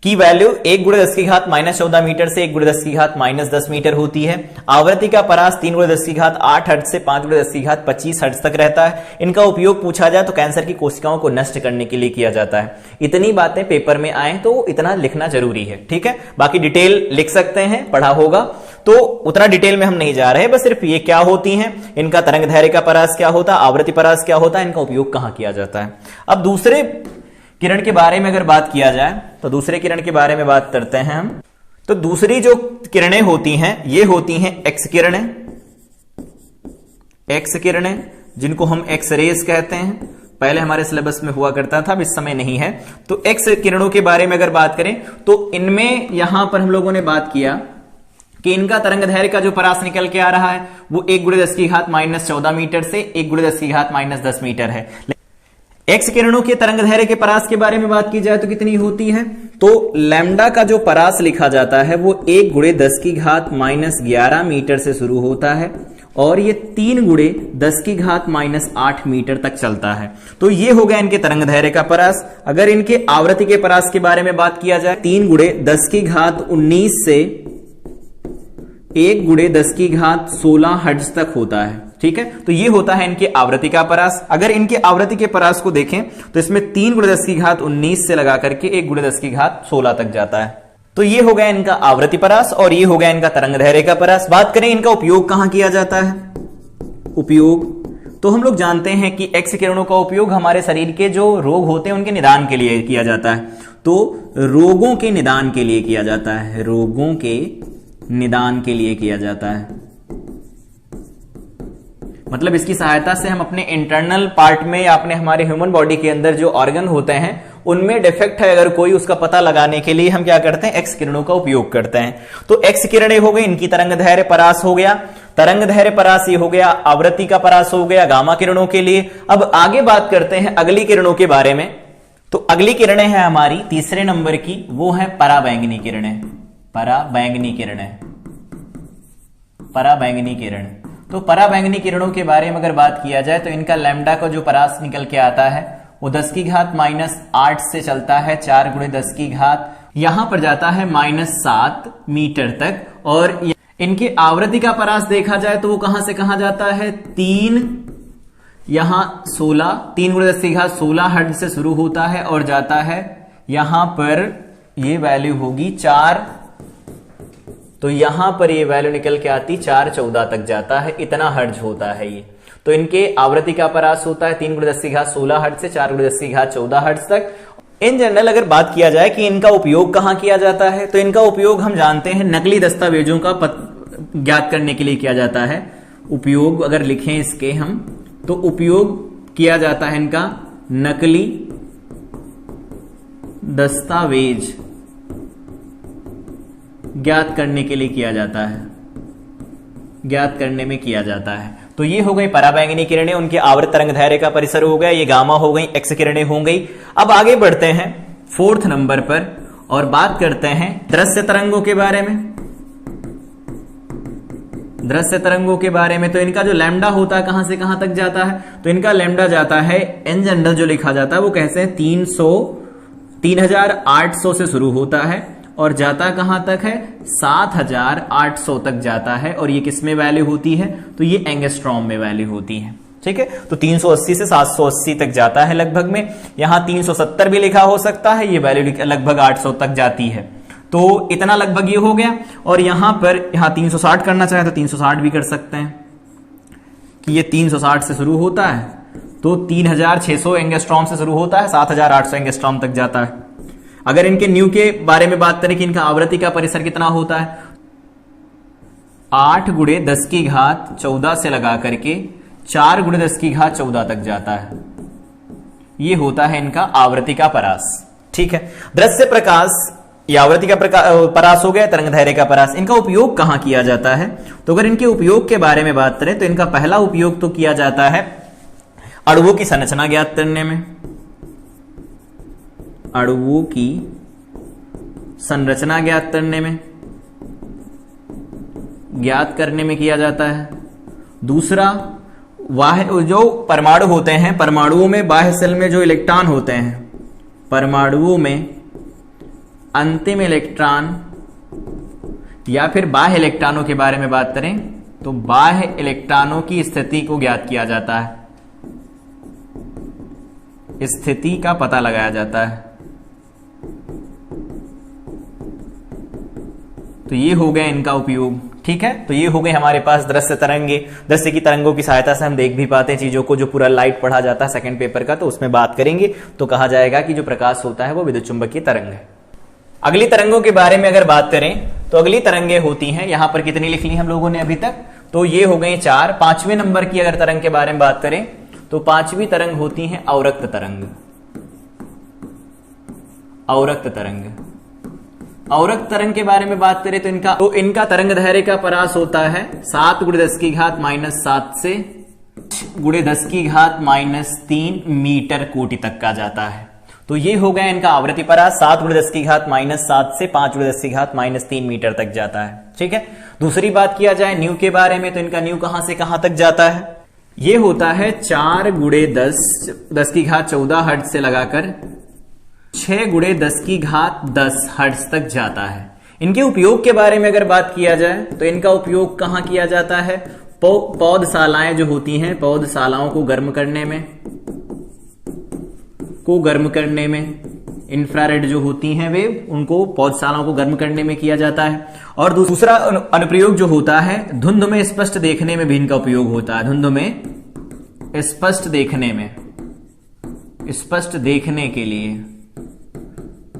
की वैल्यू 1×10⁻14 मीटर से 1×10⁻10 मीटर होती है। आवृत्ति का परास 3×10⁸ हर्ट्ज से 5×10⁻25 हर्ट्ज तक रहता है। इनका उपयोग पूछा जाए तो कैंसर की कोशिकाओं को नष्ट करने के लिए किया जाता है। इतनी बातें पेपर में आए तो इतना लिखना जरूरी है, ठीक है। बाकी डिटेल लिख सकते हैं, पढ़ा होगा, तो उतना डिटेल में हम नहीं जा रहे, बस सिर्फ ये क्या होती हैं, इनका तरंग दैर्ध्य का परास क्या होता है, आवृत्ति परास क्या होता है, इनका उपयोग कहां किया जाता है। अब दूसरे किरण के बारे में अगर बात किया जाए तो दूसरे किरण के बारे में बात करते हैं हम। तो दूसरी जो किरणें होती हैं ये होती हैं एक्स किरणें। एक्स किरणें जिनको हम एक्स रेज कहते हैं, पहले हमारे सिलेबस में हुआ करता था, अब इस समय नहीं है। तो एक्स किरणों के बारे में अगर बात करें तो इनमें यहां पर हम लोगों ने बात किया कि इनका तरंग दैर्ध्य का जो परास निकल के आ रहा है वो 1×10⁻14 मीटर से 1×10⁻10 मीटर है। एक्स किरणों के तरंग दैर्ध्य के परास के बारे में बात की जाए तो कितनी होती है, तो लैम्डा का जो परास लिखा जाता है वो 1×10⁻11 मीटर से शुरू होता है और ये 3×10⁻8 मीटर तक चलता है। तो ये हो गया इनके तरंग दैर्ध्य का परास। अगर इनके आवृत्ति के परास के बारे में बात किया जाए 3×10⁻19 से 1×10⁻16 हर्ट्ज तक होता है, ठीक है। तो ये होता है इनके आवृत्ति का परास। अगर इनके आवृत्ति के परास को देखें तो इसमें 3×10⁻19 से लगा करके 1×10⁻16 तक जाता है। तो ये हो गया इनका आवृत्ति परास और ये हो गया इनका तरंग दैर्ध्य का परास। बात करें इनका उपयोग कहां किया जाता है, उपयोग तो हम लोग जानते हैं कि एक्स किरणों का उपयोग हमारे शरीर के जो रोग होते हैं उनके निदान के लिए किया जाता है। तो रोगों के निदान के लिए किया जाता है, रोगों के निदान के लिए किया जाता है। मतलब इसकी सहायता से हम अपने इंटरनल पार्ट में या अपने हमारे ह्यूमन बॉडी के अंदर जो ऑर्गन होते हैं उनमें डिफेक्ट है अगर कोई, उसका पता लगाने के लिए हम क्या करते हैं, एक्स किरणों का उपयोग करते हैं। तो एक्स किरणें हो गई, इनकी तरंग दैर्घ्य परास हो गया, तरंग दैर्घ्य परास ये हो गया, आवृत्ति का परास हो गया गामा किरणों के लिए। अब आगे बात करते हैं अगली किरणों के बारे में। तो अगली किरणें हैं हमारी तीसरे नंबर की, वो है पराबैंगनी किरणें। पराबैंगनी किरणें, पराबैंगनी किरण। तो पराबैंगनी किरणों के बारे में अगर बात किया जाए तो इनका लैम्डा का जो परास निकल के आता है वो 10 की घात -8 से चलता है 4 × 10 की घात, यहां पर जाता है -7 मीटर तक। और इनके आवृत्ति का परास देखा जाए तो वो कहां से कहां जाता है, 3 यहां 16, 3 × 10 की घात 16 हर्ट्ज से शुरू होता है और जाता है यहां पर ये वैल्यू होगी 4, तो यहां पर ये वैल्यू निकल के आती 414 तक जाता है, इतना हर्ट्ज होता है ये। तो इनके आवृत्ति का परास होता है 3 × 10 की घात 16 हर्ट्ज से 4 × 10 की घात 14 हर्ट्ज तक। इन जनरल अगर बात किया जाए कि इनका उपयोग कहां किया जाता है, तो इनका उपयोग हम जानते हैं नकली दस्तावेजों का ज्ञात करने के लिए किया जाता है। उपयोग अगर लिखें इसके हम, तो उपयोग किया जाता है इनका नकली दस्तावेज ज्ञात करने के लिए किया जाता है, ज्ञात करने में किया जाता है। तो ये हो गई पराबैंगनी किरणें, उनके आवर्त तरंग दैर्घ्य का परिसर हो गया, ये गामा हो गई, एक्स किरणें हो गई। अब आगे बढ़ते हैं 4th नंबर पर और बात करते हैं दृश्य तरंगों के बारे में। दृश्य तरंगों के बारे में तो इनका जो लैम्डा होता है कहां से कहां तक जाता है, तो इनका लैम्डा जाता है इन जनरल जो लिखा जाता है वो कहते हैं 3800 से शुरू होता है और जाता कहां तक है, 7800 तक जाता है। और ये किस में वैल्यू होती है, तो ये एंगस्ट्रॉम में वैल्यू होती है। ठीक है, तो 380 से 780 तक जाता है लगभग में। यहां 370 भी लिखा हो सकता है, ये वैल्यू लगभग 800 तक जाती है। तो इतना लगभग ये हो गया। और यहां पर 360 करना चाहे तो 360 भी कर सकते हैं कि ये 360 से शुरू होता है तो 3600 एंगस्ट्रॉम से शुरू होता है, 7800 एंगस्ट्रॉम तक जाता है। अगर इनके न्यू के बारे में बात करें कि इनका आवृत्ति का परिसर कितना होता है, 8 × 10 की घात 14 से लगा करके 4 × 10 की घात 14 तक जाता है। ये होता है इनका आवृत्ति का परास। ठीक है, दृश्य प्रकाश या आवृत्ति का परास हो गया, तरंग दैर्घ्य का परास। इनका उपयोग कहां किया जाता है, तो अगर इनके उपयोग के बारे में बात करें तो इनका पहला उपयोग तो किया जाता है अणुओं की संरचना ज्ञात करने में। अणुओं की संरचना ज्ञात करने में किया जाता है। दूसरा, जो परमाणु होते हैं, परमाणुओं में बाह्य सेल में जो इलेक्ट्रॉन होते हैं, परमाणुओं में अंतिम इलेक्ट्रॉन या फिर बाह्य इलेक्ट्रॉनों के बारे में बात करें तो बाह्य इलेक्ट्रॉनों की स्थिति को ज्ञात किया जाता है, स्थिति का पता लगाया जाता है। तो ये हो गया इनका उपयोग। ठीक है, तो ये हो गए हमारे पास दृश्य तरंगे। दृश्य की तरंगों की सहायता से हम देख भी पाते हैं चीजों को, जो पूरा लाइट पढ़ा जाता है सेकंड पेपर का, तो उसमें बात करेंगे तो कहा जाएगा कि जो प्रकाश होता है वो विद्युत चुंबकीय तरंग है। अगली तरंगों के बारे में अगर बात करें तो अगली तरंगे होती हैं, यहां पर कितनी लिख ली हम लोगों ने अभी तक, तो ये हो गई 4। 5वें नंबर की अगर तरंग के बारे में बात करें तो 5वीं तरंग होती है अवरक्त तरंग। अवरक्त तरंग, अवरक्त तरंग के बारे में बात करें तो इनका तरंग दैर्घ्य का परास होता है 7 × 10 की घात -7 से × 10 की घात -3 मीटर कोटि तक का जाता है। तो ये हो गया इनका आवृत्ति परास, 7 × 10 की घात -7 से 5 × 10 की घात -3 मीटर तक जाता है। ठीक है, दूसरी बात किया जाए न्यू के बारे में तो इनका न्यू कहां से कहां तक जाता है, ये होता है 4 × 10 की घात 14 हर्ट्ज से लगाकर 6 × 10 की घात 10 हर्ट्ज तक जाता है। इनके उपयोग के बारे में अगर बात किया जाए तो इनका उपयोग कहां किया जाता है, पौधशालाएं जो होती हैं, पौधशालाओं को गर्म करने में, इंफ्रारेड जो होती हैं वे, उनको पौधशालाओं को गर्म करने में किया जाता है। और दूसरा अनुप्रयोग जो होता है, धुंध में स्पष्ट देखने में भी इनका उपयोग होता है। धुंध में स्पष्ट देखने में, स्पष्ट देखने के लिए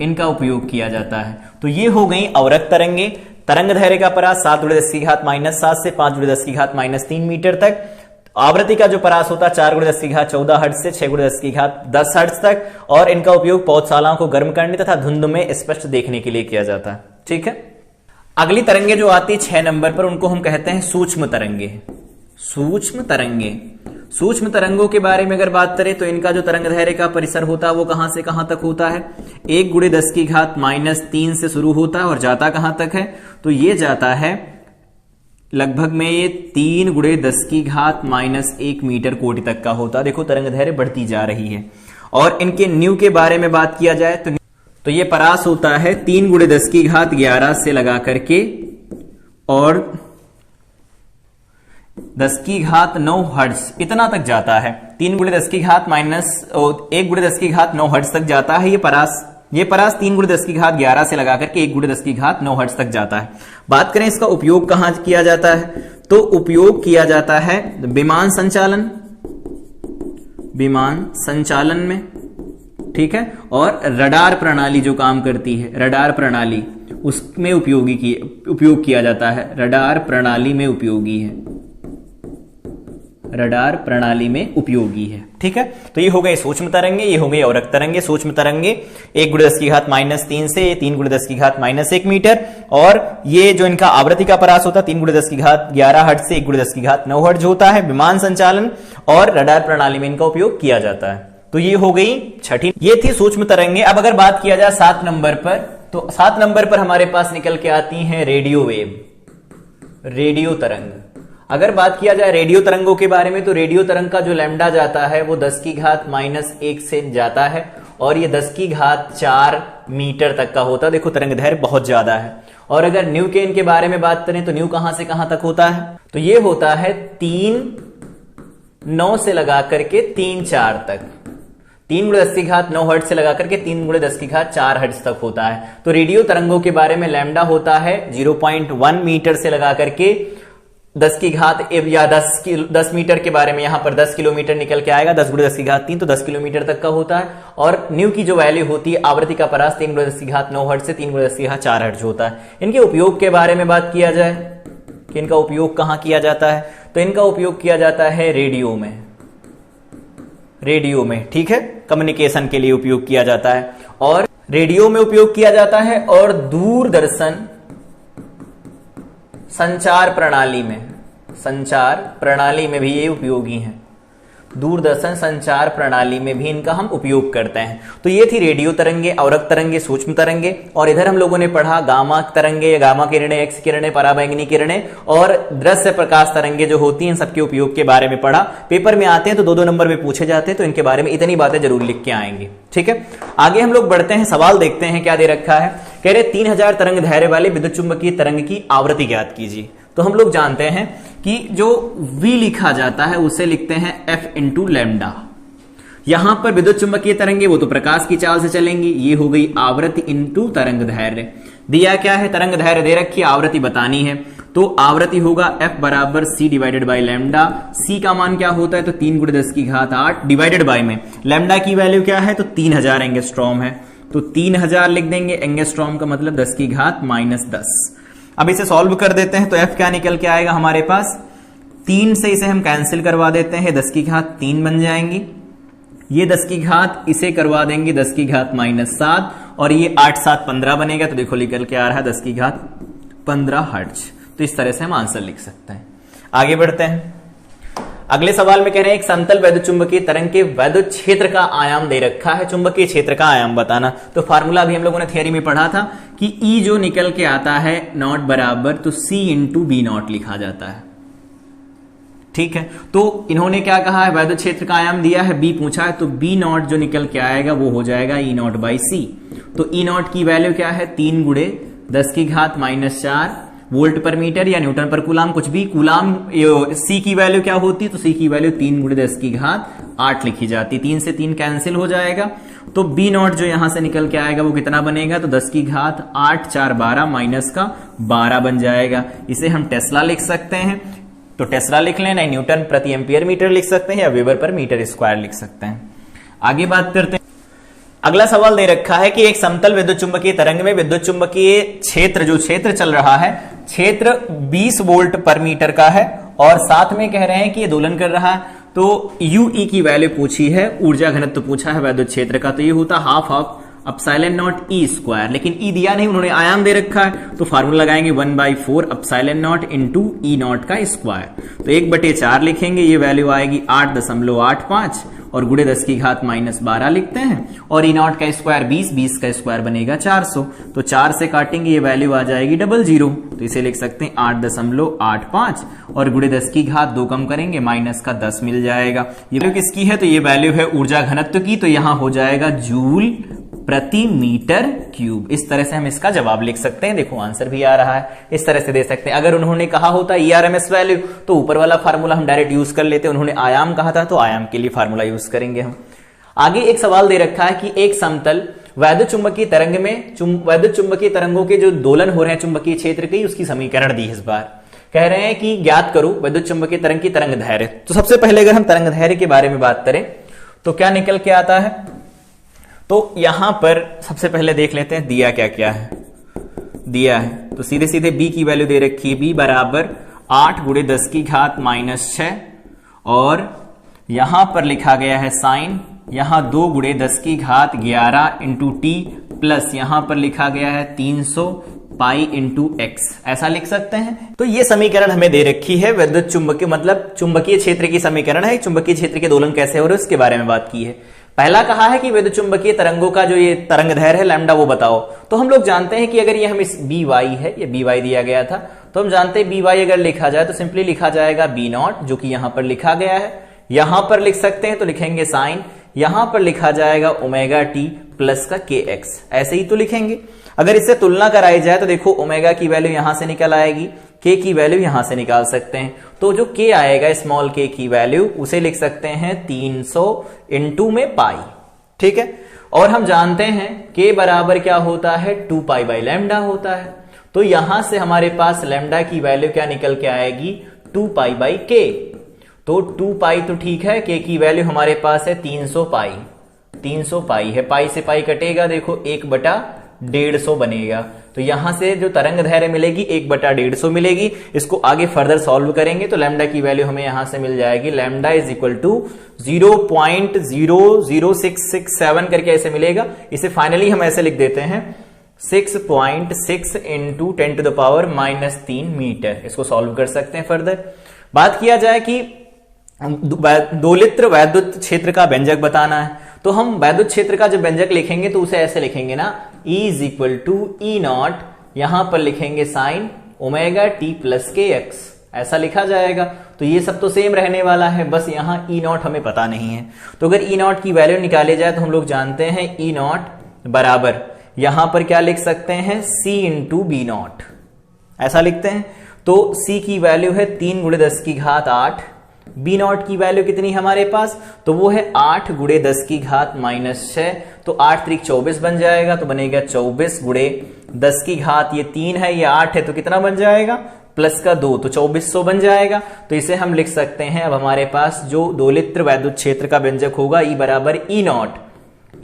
इनका उपयोग किया जाता है। तो ये हो गई अवरक्त तरंगे। तरंग दैर्घ्य का परास 7 × 10⁻⁷ से 5 × 10⁻³ मीटर तक। आवृत्ति का जो परास होता है 4 × 10⁻14 हर्ट्ज से 6 × 10⁻10 हर्ट्ज तक, और इनका उपयोग पौधशालाओं को गर्म करने तथा धुंध में स्पष्ट देखने के लिए किया जाता है। ठीक है, अगली तरंगे जो आती है 6 नंबर पर, उनको हम कहते हैं सूक्ष्म तरंगे। सूक्ष्म तरंगे, सूक्ष्म तरंगों के बारे में अगर बात करें तो इनका जो तरंग दैर्घ्य का परिसर होता है वो कहां से कहां तक होता है, 1 × 10⁻³ से शुरू होता है और जाता कहां तक है, तो ये जाता है लगभग में ये 3 × 10⁻⁻1 मीटर कोटि तक का होता है। देखो तरंग दैर्घ्य बढ़ती जा रही है। और इनके न्यू के बारे में बात किया जाए तो ये परास होता है 3 × 10⁻11 से लगा करके और 10�9 हर्ट्ज इतना तक जाता है। 3 × 10⁻1 × 10�9 हर्ट्ज तक जाता है ये परास। ये परास 3 × 10⁻11 से लगा करके 1 × 10�9 हर्ट्ज तक जाता है। बात करें इसका उपयोग कहां किया जाता है, तो उपयोग किया जाता है विमान संचालन, विमान संचालन में। ठीक है, और रडार प्रणाली जो काम करती है, रडार प्रणाली, उसमें उपयोग किया जाता है। रडार प्रणाली में उपयोगी है, रडार प्रणाली में उपयोगी है। ठीक है, तो ये हो गए सूक्ष्म तरंगे, ये हो गए अवरक्त तरंगे। सूक्ष्म तरंगे 1 × 10⁻³ से 3 × 10⁻1 मीटर, और ये जो इनका आवृत्ति का परास होता है 3 × 10⁻11 हर्ट्ज से 1 × 10�9 हर्ट्ज होता है। विमान संचालन और रडार प्रणाली में इनका उपयोग किया जाता है। तो ये हो गई छठी, ये थी सूक्ष्म तरंगे। अब अगर बात किया जाए 7 नंबर पर, तो 7 नंबर पर हमारे पास निकल के आती हैं रेडियो वेव, रेडियो तरंग। अगर बात किया जाए रेडियो तरंगों के बारे में, तो रेडियो तरंग का जो लैम्डा जाता है वो 10⁻⁻1 से जाता है, और ये 10⁻4 मीटर तक का होता है। देखो तरंग दैर्घ्य बहुत ज्यादा है। और अगर न्यू के इनके बारे में बात करें तो न्यू कहां से कहां तक होता है, तो ये होता है 3⁹ से लगा करके 3⁴ तक। 3 × 10⁻9 हर्ट्ज से लगा करके 3 × 10⁻4 हर्ट्ज तक होता है। तो रेडियो तरंगों के बारे में लैम्डा होता है 0.1 मीटर से लगा करके 10 मीटर के बारे में यहां पर 10 किलोमीटर निकल के आएगा। 10 × 10⁻3 तो 10 किलोमीटर तक का होता है। और न्यू की जो वैल्यू होती है आवृत्ति का परास 3 × 10⁻9 हर्ट्ज से 3 × 10⁻4 हर्ट्ज होता है। इनके उपयोग के बारे में बात किया जाए कि इनका उपयोग कहां किया जाता है, तो इनका उपयोग किया जाता है रेडियो में, रेडियो में। ठीक है, कम्युनिकेशन के लिए उपयोग किया जाता है, और रेडियो में उपयोग किया जाता है, और दूरदर्शन संचार प्रणाली में, संचार प्रणाली में भी ये उपयोगी हैं। दूरदर्शन संचार प्रणाली में भी इनका हम उपयोग करते हैं। तो ये थी रेडियो तरंगे, अवरक्त तरंगे, सूक्ष्म तरंगे। और इधर हम लोगों ने पढ़ा गामा तरंगे, गामा किरणें, एक्स किरणें, पराबैंगनी किरणें, और दृश्य प्रकाश तरंगे जो होती हैं, सबके उपयोग के बारे में पढ़ा। पेपर में आते हैं तो 2-2 नंबर में पूछे जाते हैं, तो इनके बारे में इतनी बातें जरूर लिख के आएंगे। ठीक है, आगे हम लोग बढ़ते हैं, सवाल देखते हैं क्या दे रखा है। कह रहे 3000 तरंग दैर्घ्य वाले विद्युत चुंबकीय तरंग की आवृत्ति ज्ञात कीजिए। तो हम लोग जानते हैं कि जो V लिखा जाता है उसे लिखते हैं F × लैम्डा। यहां पर विद्युत चुंबकीय तरंगे वो तो प्रकाश की चाल से चलेंगी। ये हो गई आवृत्ति × तरंग दैर्घ्य। दिया क्या है, तरंग दैर्घ्य दे रखी है, आवृत्ति बतानी है। तो आवृत्ति होगा F = C / लैम्डा। C का मान क्या होता है, तो 3 × 10⁸ डिवाइडेड बाय में लैम्डा की वैल्यू क्या है, तो 3000 एंगस्ट्रॉम है। तो 3000 लिख देंगे, एंगस्ट्रॉम का मतलब 10⁻−10। अब इसे सॉल्व कर देते हैं, तो F क्या निकल के आएगा हमारे पास, 3 से इसे हम कैंसिल करवा देते हैं, 10⁻3 बन जाएंगी। ये 10⁻, इसे करवा देंगे 10⁻−7, और ये 8 7 15 बनेगा। तो देखो निकल के आ रहा है 10⁻15 हर्ट्ज। तो इस तरह से हम आंसर लिख सकते हैं। आगे बढ़ते हैं, अगले सवाल में कह रहे हैं एक समतल वैद्युत चुंबकीय तरंग के वैद्युत क्षेत्र का आयाम दे रखा है, चुंबकीय क्षेत्र का आयाम बताना। तो फार्मूला भी हम लोगों ने थियरी में पढ़ा था कि E जो निकल के आता है नॉट बराबर तो C × B0 लिखा जाता है। ठीक है, तो इन्होंने क्या कहा है, वैद्युत क्षेत्र का आयाम दिया है, B पूछा है, तो B0 जो निकल के आएगा वो हो जाएगा E0/C। तो E0 की वैल्यू क्या है, 3 × 10⁻⁻4 वोल्ट पर मीटर या न्यूटन पर कूलाम, कुछ भी। कूलाम C की वैल्यू क्या होती है, तो C की वैल्यू 3 × 10⁸ लिखी जाती है। 3 से 3 कैंसिल हो जाएगा। तो B0 जो यहां से निकल के आएगा वो कितना बनेगा, तो 10⁸ 8 4 12 माइनस का 12 बन जाएगा। इसे हम टेस्ला लिख सकते हैं। तो टेस्ला लिख लेना, न्यूटन प्रति एम्पियर मीटर लिख सकते हैं या वेबर पर मीटर स्क्वायर लिख सकते हैं। आगे बात करते हैं। अगला सवाल दे रखा है कि एक समतल विद्युत चुंबकीय तरंग में विद्युत चुंबकीय क्षेत्र, जो क्षेत्र चल रहा है, क्षेत्र 20 वोल्ट पर मीटर का है और साथ में कह रहे हैं कि ये दोलन कर रहा है। तो यूई की वैल्यू पूछी है, ऊर्जा घनत्व पूछा है विद्युत क्षेत्र का, तो ये होता half of epsilon not E square, लेकिन ई दिया नहीं, उन्होंने आयाम दे रखा है, तो फार्मूला लगाएंगे 1/4 epsilon not into E not का स्क्वायर। तो 1/4 लिखेंगे, ये वैल्यू आएगी 8.85 और गुणे 10 की घात -12 लिखते हैं, और ई नॉट का स्क्वायर 20 का स्क्वायर बनेगा 400, तो 4 से काटेंगे, ये वैल्यू आ जाएगी 00, तो इसे लिख सकते हैं 8.85 और गुणे 10 की घात 2 कम करेंगे -10 मिल जाएगा। ये वैल्यू किसकी है? तो ये वैल्यू है ऊर्जा घनत्व की, तो यहां हो जाएगा जूल प्रति मीटर क्यूब। इस तरह से हम इसका जवाब लिख सकते हैं। देखो आंसर भी आ रहा है, इस तरह से दे सकते हैं। अगर उन्होंने कहा होता ईआरएमएस वैल्यू तो ऊपर वाला फार्मूला हम डायरेक्ट यूज कर लेते, उन्होंने आयाम कहा था तो आयाम के लिए फार्मूला यूज करेंगे हम। आगे एक सवाल दे रखा है कि एक समतल वैद्युत चुंबकीय तरंग में वैद्युत चुंबकीय तरंगों के जो दोलन हो रहे हैं चुंबकीय क्षेत्र के, उसकी समीकरण दी है। इस बार कह रहे हैं कि ज्ञात करो विद्युत चुंबकीय तरंग की तरंग धैर्य। तो सबसे पहले अगर हम तरंग धैर्य के बारे में बात करें तो क्या निकल के आता है? तो यहां पर सबसे पहले देख लेते हैं दिया क्या क्या है। दिया है तो सीधे सीधे b की वैल्यू दे रखी है, b बराबर 8 गुणे 10 की घात -6 और यहां पर लिखा गया है साइन, यहां 2 गुणे 10 की घात 11 इंटू टी प्लस यहां पर लिखा गया है 300 पाई इंटू एक्स, ऐसा लिख सकते हैं। तो ये समीकरण हमें दे रखी है विद्युत चुंबकीय मतलब चुंबकीय क्षेत्र की समीकरण है। चुंबकीय क्षेत्र के दोलन कैसे हो रहे हैं उसके बारे में बात की है। पहला कहा है कि विद्युत चुंबकीय तरंगों का जो ये तरंग दैर्घ्य है लैम्डा वो बताओ। तो हम लोग जानते हैं कि अगर ये हम इस बी वाई है, ये बी वाई दिया गया था, तो हम जानते हैं बी वाई अगर लिखा जाए तो सिंपली लिखा जाएगा बी नॉट, जो कि यहां पर लिखा गया है। यहां पर लिख सकते हैं तो लिखेंगे साइन, यहां पर लिखा जाएगा ओमेगा टी प्लस का के एक्स, ऐसे ही तो लिखेंगे। अगर इससे तुलना कराई जाए तो देखो ओमेगा की वैल्यू यहां से निकल आएगी, के की वैल्यू यहां से निकाल सकते हैं। तो जो के आएगा स्मॉल के की वैल्यू उसे लिख सकते हैं 300 इंटू में पाई, ठीक है। और हम जानते हैं के बराबर क्या होता है 2 पाई बाई लैम्डा होता है। तो यहां से हमारे पास लैम्डा की वैल्यू क्या निकल के आएगी 2 पाई बाई के। तो 2 पाई तो ठीक है, के की वैल्यू हमारे पास है 300 पाई, 300 पाई है, पाई से पाई कटेगा, देखो 1/150 बनेगा। तो यहां से जो तरंग दैर्घ्य मिलेगी 1/150 मिलेगी। इसको आगे फर्दर सॉल्व करेंगे तो लैम्डा की वैल्यू हमें यहां से मिल जाएगी, लैम्डा इज इक्वल टू 0.00667 करके ऐसे मिलेगा। इसे फाइनली हम ऐसे लिख देते हैं 6.6 इंटू 10⁻³ मीटर। इसको सॉल्व कर सकते हैं फर्दर। बात किया जाए कि दोलित्र वैद्युत क्षेत्र का व्यंजक बताना है, तो हम वैद्युत क्षेत्र का जब व्यंजक लिखेंगे तो उसे ऐसे लिखेंगे ना, E is equal to E naught, यहां पर लिखेंगे sine omega t plus k x, ऐसा लिखा जाएगा। तो ये सब तो सेम रहने वाला है, बस यहां ई नॉट हमें पता नहीं है। तो अगर ई नॉट की वैल्यू निकाली जाए तो हम लोग जानते हैं ई नॉट बराबर यहां पर क्या लिख सकते हैं सी इंटू बी नॉट, ऐसा लिखते हैं। तो सी की वैल्यू है 3 गुणे 10 की घात 8, बी नॉट की वैल्यू कितनी हमारे पास, तो वो है 8 गुणे 10 की घात -6, तो 8 त्रिक 24 बन जाएगा, तो बनेगा 24 गुणे 10 की घात, ये 3 है ये 8 है, तो कितना बन जाएगा प्लस का 2, तो 2400 बन जाएगा। तो इसे हम लिख सकते हैं, अब हमारे पास जो दोलित्र वैद्युत क्षेत्र का व्यंजक होगा ई बराबर ई नॉट,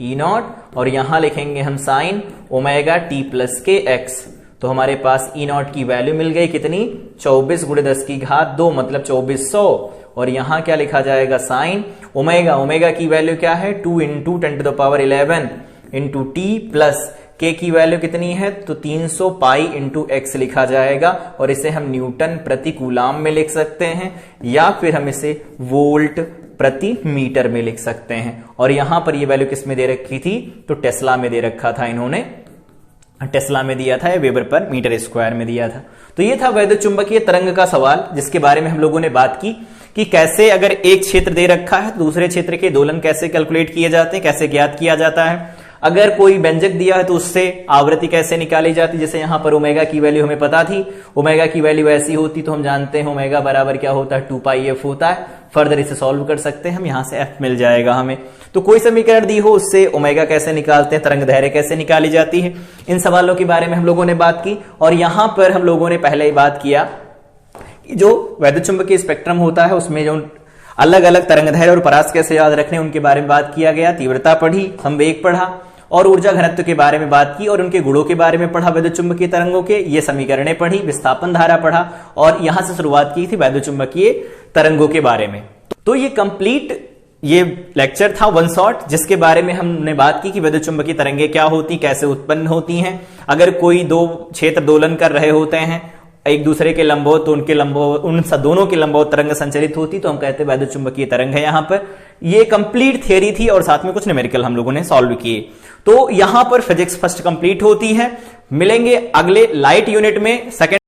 ई नॉट और यहां लिखेंगे हम sign omega t plus k x. तो हमारे पास ई नॉट की वैल्यू मिल गई कितनी 24 गुणे 10 की घात 2 मतलब 2400, और यहां क्या लिखा जाएगा साइन ओमेगा, ओमेगा की वैल्यू क्या है 2 इंटू 10⁻11 इंटू टी प्लस के की वैल्यू कितनी है तो 300 पाई इंटू एक्स लिखा जाएगा। और इसे हम न्यूटन प्रति कूलाम में लिख सकते हैं या फिर हम इसे वोल्ट प्रति मीटर में लिख सकते हैं। और यहां पर ये वैल्यू किस में दे रखी थी तो टेस्ला में दे रखा था, इन्होंने टेस्ला में दिया था या वेबर पर मीटर स्क्वायर में दिया था। तो ये था वैद्युत चुंबकीय तरंग का सवाल, जिसके बारे में हम लोगों ने बात की कि कैसे अगर एक क्षेत्र दे रखा है तो दूसरे क्षेत्र के दोलन कैसे कैलकुलेट किए जाते हैं, कैसे ज्ञात किया जाता है। अगर कोई व्यंजक दिया है तो उससे आवृत्ति कैसे निकाली जाती है। जैसे यहां पर ओमेगा की वैल्यू हमें पता थी, ओमेगा की वैल्यू ऐसी होती तो हम जानते हैं ओमेगा बराबर क्या होता है 2 पाई एफ होता है। फर्दर इसे सॉल्व कर सकते हैं हम, यहां से एफ मिल जाएगा हमें। तो कोई समीकरण दी हो उससे ओमेगा कैसे निकालते हैं, तरंग दैर्घ्य कैसे निकाली जाती है, इन सवालों के बारे में हम लोगों ने बात की। और यहां पर हम लोगों ने पहले ही बात किया जो वैद्युत चुंबकीय स्पेक्ट्रम होता है उसमें जो अलग अलग तरंगदैर्घ्य और परास कैसे याद रखने उनके बारे में बात किया गया। तीव्रता पढ़ी, संवेग पढ़ा और ऊर्जा घनत्व के बारे में बात की और उनके गुणों के बारे में पढ़ा वैद्युत चुंबकीय तरंगों के। ये समीकरणें पढ़ी, विस्थापन धारा पढ़ा और यहां से शुरुआत की थी वैद्युत चुंबकीय तरंगों के बारे में। तो ये कंप्लीट ये लेक्चर था वन शॉट, जिसके बारे में हमने बात की कि वैद्युत चुंबकीय तरंगें क्या होती, कैसे उत्पन्न होती हैं। अगर कोई दो क्षेत्र दोलन कर रहे होते हैं एक दूसरे के लंबवत, तो उनके लंबवत, उन दोनों की लंबवत तरंग संचरित होती, तो हम कहते हैं वैद्युत चुंबकीय तरंग है। यहां पर ये कंप्लीट थियरी थी और साथ में कुछ न्यूमेरिकल हम लोगों ने सॉल्व किए। तो यहां पर फिजिक्स फर्स्ट कंप्लीट होती है। मिलेंगे अगले लाइट यूनिट में सेकंड